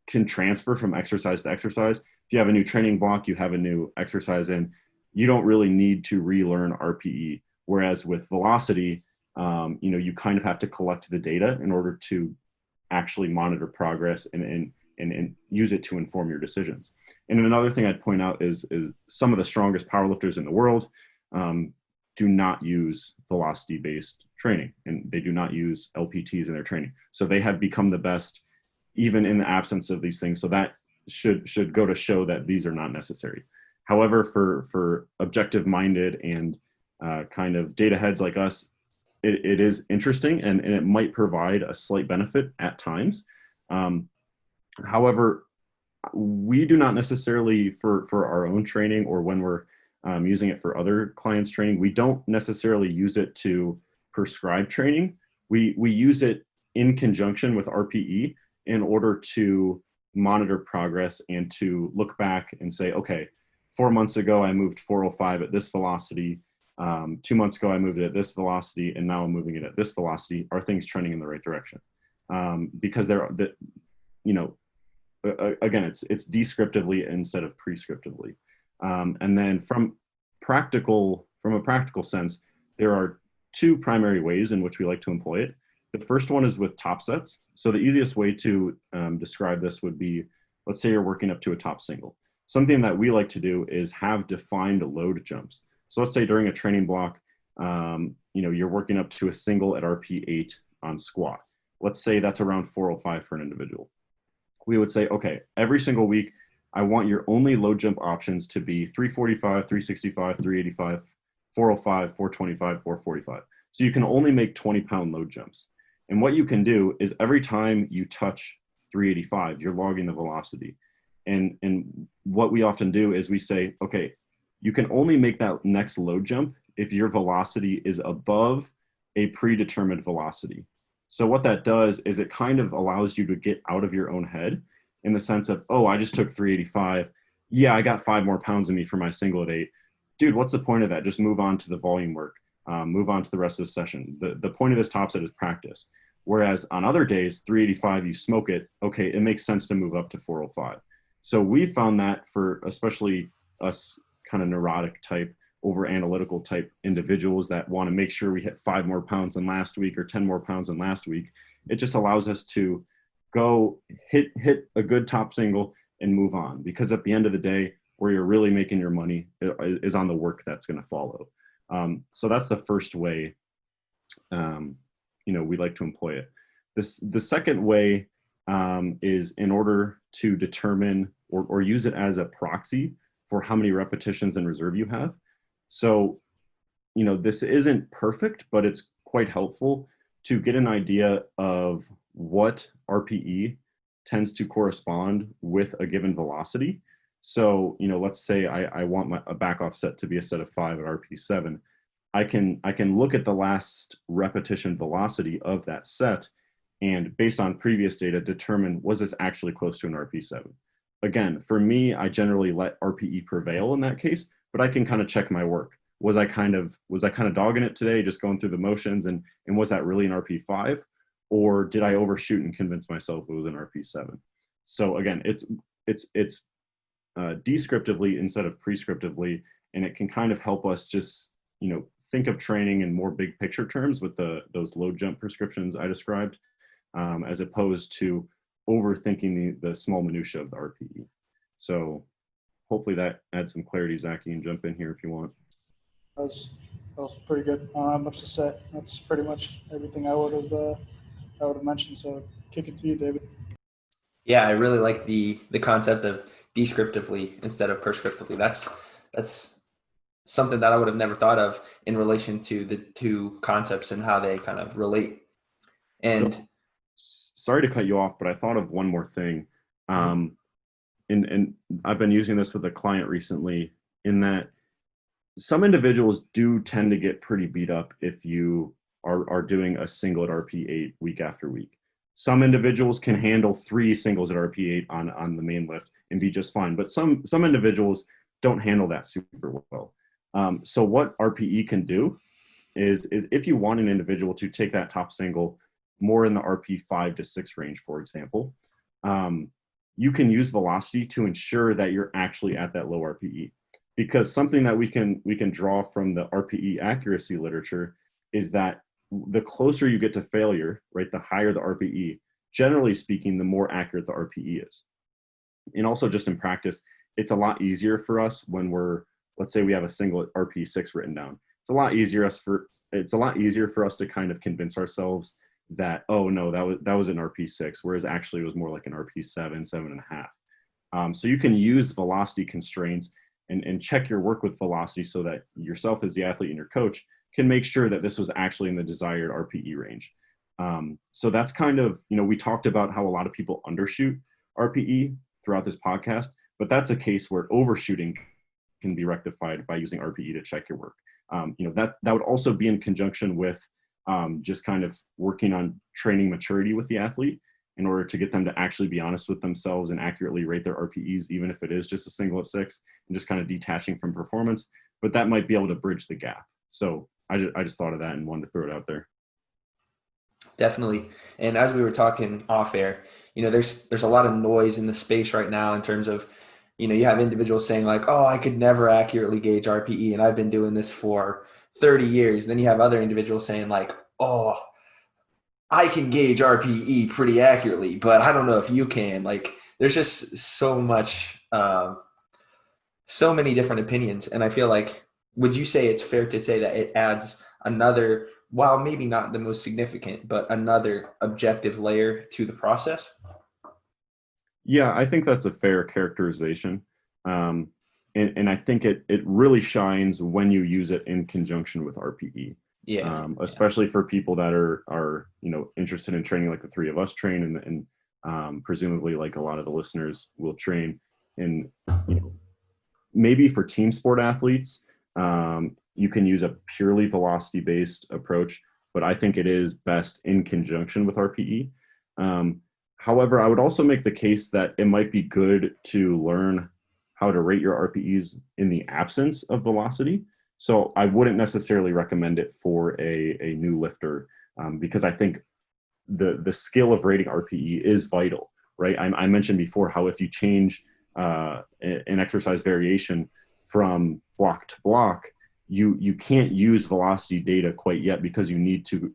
can transfer from exercise to exercise. If you have a new training block, you have a new exercise in, you don't really need to relearn RPE. Whereas with velocity, you kind of have to collect the data in order to actually monitor progress and use it to inform your decisions. And another thing I'd point out is some of the strongest powerlifters in the world do not use velocity-based training, and they do not use LPTs in their training. So they have become the best even in the absence of these things. So that should go to show that these are not necessary. However, for objective-minded and kind of data heads like us, it is interesting, and it might provide a slight benefit at times. However, we do not necessarily, for our own training or when we're using it for other clients' training, we don't necessarily use it to prescribe training. We use it in conjunction with RPE in order to monitor progress and to look back and say, okay, 4 months ago, I moved 405 at this velocity. 2 months ago, I moved it at this velocity, and now I'm moving it at this velocity. Are things trending in the right direction? Because again, it's descriptively instead of prescriptively. And then from a practical sense, there are 2 primary ways in which we like to employ it. The first one is with top sets. So the easiest way to describe this would be, let's say you're working up to a top single. Something that we like to do is have defined load jumps. So let's say during a training block, you're working up to a single at RP8 on squat. Let's say that's around 405 for an individual. We would say, okay, every single week, I want your only load jump options to be 345, 365, 385, 405, 425, 445. So you can only make 20-pound load jumps. And what you can do is every time you touch 385, you're logging the velocity. And what we often do is we say, okay, you can only make that next load jump if your velocity is above a predetermined velocity. So what that does is it kind of allows you to get out of your own head in the sense of, oh, I just took 385. Yeah, I got 5 more pounds in me for my single at 8. Dude, what's the point of that? Just move on to the volume work. Move on to the rest of the session. The point of this top set is practice. Whereas on other days, 385, you smoke it. Okay, it makes sense to move up to 405. So we found that for especially us kind of neurotic type, over analytical type individuals that want to make sure we hit 5 more pounds than last week or 10 more pounds than last week, it just allows us to go hit a good top single and move on. Because at the end of the day, where you're really making your money is on the work that's going to follow. So that's the first way, we like to employ it. The second way is in order to determine or use it as a proxy for how many repetitions in reserve you have. So, this isn't perfect, but it's quite helpful to get an idea of what RPE tends to correspond with a given velocity. So, let's say I want a back off set to be a set of 5 at RP7. I can look at the last repetition velocity of that set, and based on previous data, determine, was this actually close to an RP7? Again, for me, I generally let RPE prevail in that case, but I can kind of check my work. Was I kind of dogging it today, just going through the motions, and was that really an RP5? Or did I overshoot and convince myself it was an RP7? So again, it's descriptively instead of prescriptively, and it can kind of help us just, think of training in more big picture terms with those load jump prescriptions I described, as opposed to overthinking the small minutia of the RPE. So hopefully that adds some clarity. Zach, you can jump in here if you want. That was pretty good. I don't have much to say. That's pretty much everything I would have mentioned. So kick it to you, David. Yeah, I really like the concept of descriptively instead of prescriptively. That's something that I would have never thought of in relation to the two concepts and how they kind of relate. And so, sorry to cut you off, but I thought of one more thing. And I've been using this with a client recently, in that some individuals do tend to get pretty beat up if you are doing a single at RP8 week after week. Some individuals can handle 3 singles at RP8 on the main lift and be just fine, but some individuals don't handle that super well. So what RPE can do is if you want an individual to take that top single more in the RP 5 to 6 range, for example, you can use velocity to ensure that you're actually at that low RPE. Because something that we can draw from the RPE accuracy literature is that the closer you get to failure, right, the higher the RPE, generally speaking, the more accurate the RPE is. And also just in practice, it's a lot easier for us when let's say we have a single at RP6 written down. It's a lot easier for us to kind of convince ourselves that, oh no, that was an RP6, whereas actually it was more like an RP7, 7.5. So you can use velocity constraints and check your work with velocity so that yourself as the athlete and your coach can make sure that this was actually in the desired RPE range. So that's kind of, we talked about how a lot of people undershoot RPE throughout this podcast, but that's a case where overshooting can be rectified by using RPE to check your work. That would also be in conjunction with just kind of working on training maturity with the athlete in order to get them to actually be honest with themselves and accurately rate their RPEs, even if it is just a single at 6, and just kind of detaching from performance. But that might be able to bridge the gap. So I just thought of that and wanted to throw it out there. Definitely. And as we were talking off air, there's a lot of noise in the space right now in terms of, you have individuals saying like, oh, I could never accurately gauge RPE and I've been doing this for 30 years. Then you have other individuals saying like, oh, I can gauge RPE pretty accurately, but I don't know if you can. Like, there's just so much, so many different opinions. And I feel like, would you say it's fair to say that it adds another, while maybe not the most significant, but another objective layer to the process? Yeah, I think that's a fair characterization. And I think it really shines when you use it in conjunction with RPE. Yeah. Especially for people that are interested in training like the three of us train, and presumably like a lot of the listeners will train. And maybe for team sport athletes, you can use a purely velocity based approach, but I think it is best in conjunction with RPE. However, I would also make the case that it might be good to learn how to rate your RPEs in the absence of velocity. So I wouldn't necessarily recommend it for a new lifter, because I think the skill of rating RPE is vital, right? I mentioned before how if you change an exercise variation from block to block, you can't use velocity data quite yet because you need to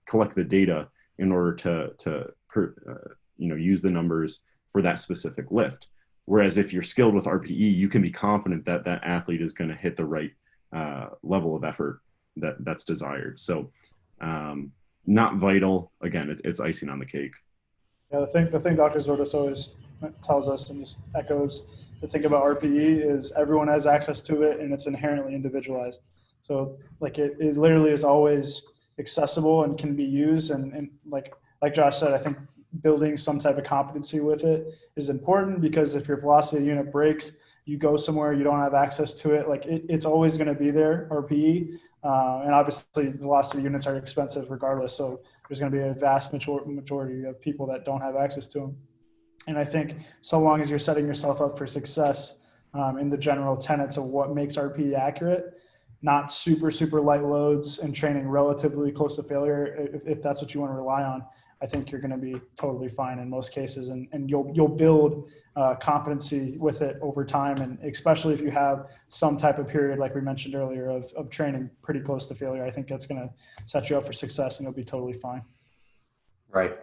collect the data in order to use the numbers for that specific lift. Whereas if you're skilled with RPE, you can be confident that that athlete is going to hit the right level of effort that's desired. So not vital. Again, it's icing on the cake. Yeah, the thing Dr. Zordas always tells us and just echoes the thing about RPE is everyone has access to it and it's inherently individualized. So like it literally is always accessible and can be used and like Josh said, I think building some type of competency with it is important because if your velocity unit breaks, you go somewhere you don't have access to it, like it's always going to be there, RPE. And obviously velocity units are expensive regardless. So there's going to be a vast majority of people that don't have access to them. And I think so long as you're setting yourself up for success in the general tenets of what makes RPE accurate, not super, super light loads and training relatively close to failure, if that's what you want to rely on, I think you're going to be totally fine in most cases. And you'll build competency with it over time. And especially if you have some type of period, like we mentioned earlier, of training pretty close to failure, I think that's going to set you up for success and you'll be totally fine. Right.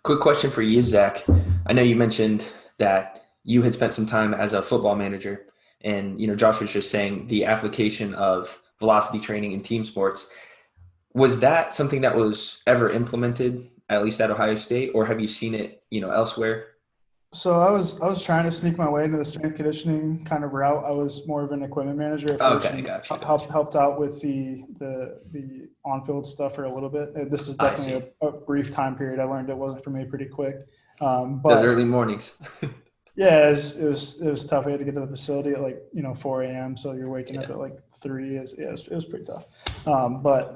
Quick question for you, Zach. I know you mentioned that you had spent some time as a football manager, and Josh was just saying the application of velocity training in team sports. Was that something that was ever implemented, at least at Ohio State, or have you seen it, elsewhere? So I was trying to sneak my way into the strength conditioning kind of route. I was more of an equipment manager at first Okay, and gotcha. helped out with the on-field stuff for a little bit. This is I see. definitely a brief time period. I learned it wasn't for me pretty quick. Those But early mornings. yeah, it was tough. We had to get to the facility at like 4 a.m. So you're waking up Yeah. at like 3. It was pretty tough. But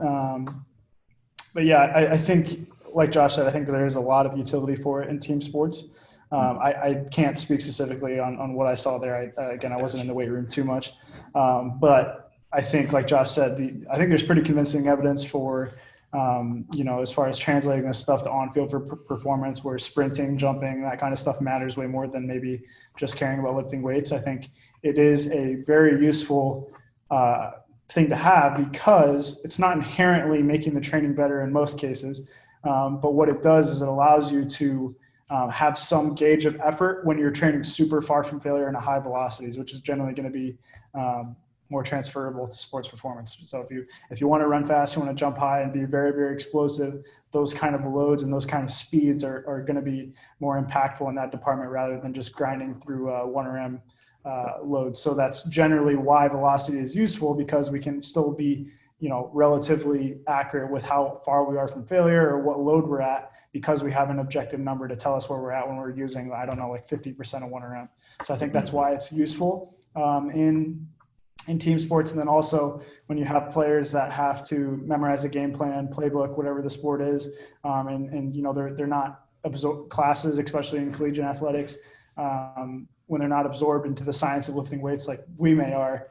yeah, I think, like Josh said, I think there is a lot of utility for it in team sports. I can't speak specifically on what I saw there. Again, I wasn't in the weight room too much. But I think, like Josh said, I think there's pretty convincing evidence for, as far as translating this stuff to on-field for performance, where sprinting, jumping, that kind of stuff matters way more than maybe just caring about lifting weights. I think it is a very useful thing to have because it's not inherently making the training better in most cases. But what it does is it allows you to have some gauge of effort when you're training super far from failure and at high velocities, which is generally going to be more transferable to sports performance. So if you want to run fast, you want to jump high and be very, very explosive, those kind of loads and those kind of speeds are going to be more impactful in that department rather than just grinding through 1RM loads. So that's generally why velocity is useful, because we can still be relatively accurate with how far we are from failure or what load we're at, because we have an objective number to tell us where we're at when we're using, I don't know, like 50% of 1RM. So I think that's why it's useful in team sports. And then also when you have players that have to memorize a game plan, playbook, whatever the sport is, and they're not classes, especially in collegiate athletics, when they're not absorbed into the science of lifting weights like we may are,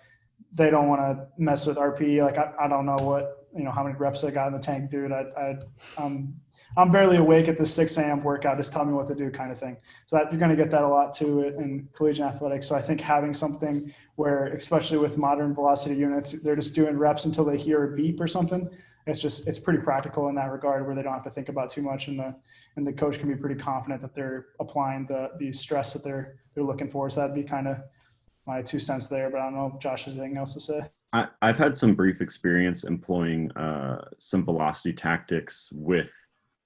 they don't want to mess with RPE. Like I don't know what, how many reps I got in the tank, dude. I'm barely awake at the 6 a.m. workout. Just tell me what to do, kind of thing. So that you're going to get that a lot too in collegiate athletics. So I think having something where, especially with modern velocity units, they're just doing reps until they hear a beep or something. It's pretty practical in that regard, where they don't have to think about too much, and the coach can be pretty confident that they're applying the stress that they're looking for. So that'd be kind of my 2 cents there, but I don't know if Josh has anything else to say. I've had some brief experience employing some velocity tactics with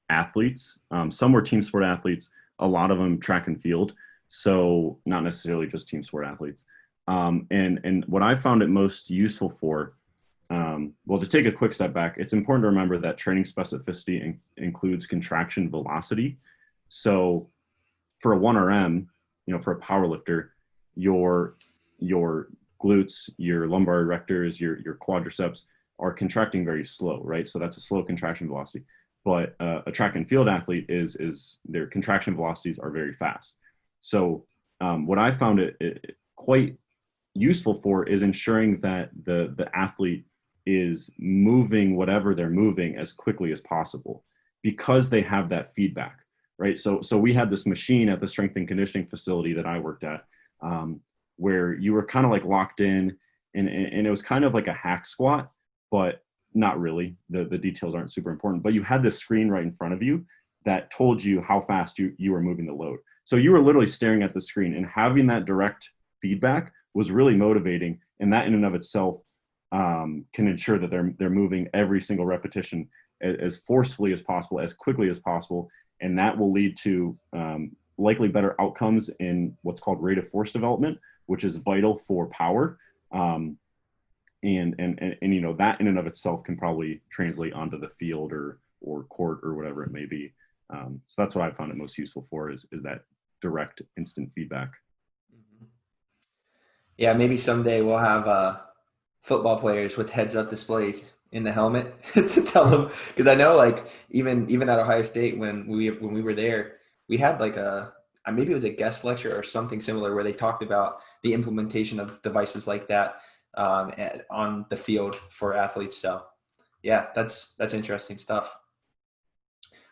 athletes. Some were team sport athletes, a lot of them track and field, so not necessarily just team sport athletes. And what I found it most useful for, to take a quick step back, it's important to remember that training specificity includes contraction velocity. So for a 1RM, for a power lifter, your glutes, your lumbar erectors, your quadriceps are contracting very slow, right? So that's a slow contraction velocity. But a track and field athlete is their contraction velocities are very fast. So what I found it quite useful for is ensuring that the athlete is moving whatever they're moving as quickly as possible, because they have that feedback, right? So we had this machine at the strength and conditioning facility that I worked at, where you were kind of like locked in, and it was kind of like a hack squat, but not really. The details aren't super important, but you had this screen right in front of you that told you how fast you were moving the load. So you were literally staring at the screen, and having that direct feedback was really motivating. And that in and of itself can ensure that they're moving every single repetition as forcefully as possible, as quickly as possible. and that will lead to likely better outcomes in what's called rate of force development, which is vital for power. And you know, that in and of itself can probably translate onto the field or court or whatever it may be. So that's what I found it most useful for is that direct instant feedback. Yeah, maybe someday we'll have football players with heads-up displays in the helmet to tell them, because I know like even at Ohio State when we were there, we had like maybe it was a guest lecture or something similar where they talked about the implementation of devices like that on the field for athletes. So yeah, that's interesting stuff.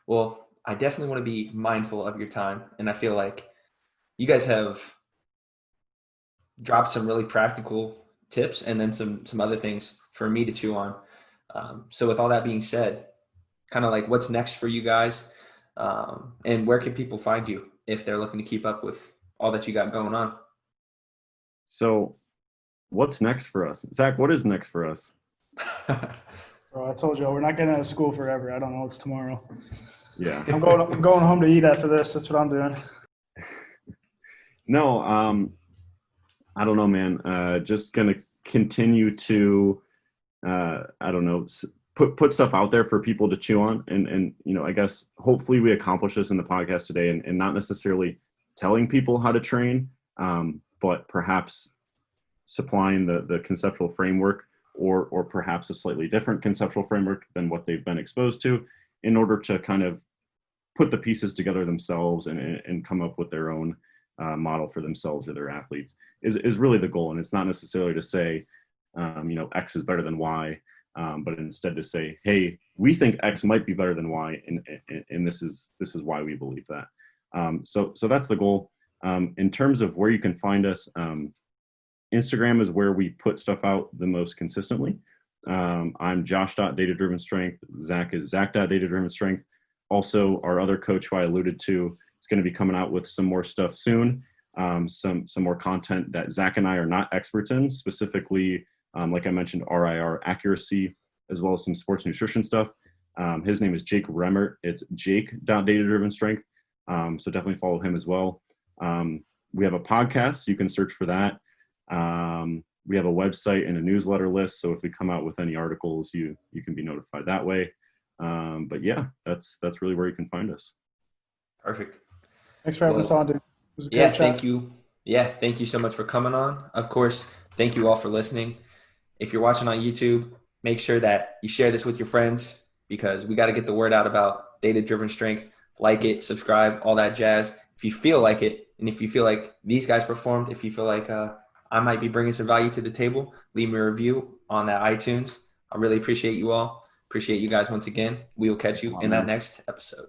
Well, I definitely want to be mindful of your time, and I feel like you guys have dropped some really practical tips and then some other things for me to chew on. So with all that being said, kind of like what's next for you guys, and where can people find you if they're looking to keep up with all that you got going on? So what's next for us? Zach, what is next for us? Bro, I told you we're not getting out of school forever. I don't know what's tomorrow. Yeah. I'm going home to eat after this. That's what I'm doing. No, I don't know, man. Just gonna continue to, I don't know, put stuff out there for people to chew on, and you know, I guess hopefully we accomplish this in the podcast today, and not necessarily telling people how to train, but perhaps supplying the conceptual framework, or perhaps a slightly different conceptual framework than what they've been exposed to, in order to kind of put the pieces together themselves and come up with their own model for themselves or their athletes is really the goal. And it's not necessarily to say, you know, X is better than Y, but instead to say, hey, we think X might be better than Y, and this is why we believe that. So that's the goal. In terms of where you can find us, Instagram is where we put stuff out the most consistently. I'm Josh.datadrivenstrength. Zach is Zach.datadrivenstrength. Also, our other coach who I alluded to is going to be coming out with some more stuff soon. Some more content that Zach and I are not experts in, specifically, like I mentioned, RIR accuracy, as well as some sports nutrition stuff. His name is Jake Remmert. It's Jake.datadrivenstrength. So definitely follow him as well. We have a podcast. You can search for that. We have a website and a newsletter list. So if we come out with any articles, you can be notified that way. But yeah, that's really where you can find us. Perfect. Thanks for having us on, dude. It was a great chat. Thank you. Yeah, thank you so much for coming on. Of course, thank you all for listening. If you're watching on YouTube, make sure that you share this with your friends, because we got to get the word out about data-driven strength. Like it, subscribe, all that jazz. If you feel like it, and if you feel like these guys performed, if you feel like I might be bringing some value to the table, leave me a review on that iTunes. I really appreciate you all. Appreciate you guys once again. We will catch you in that next episode.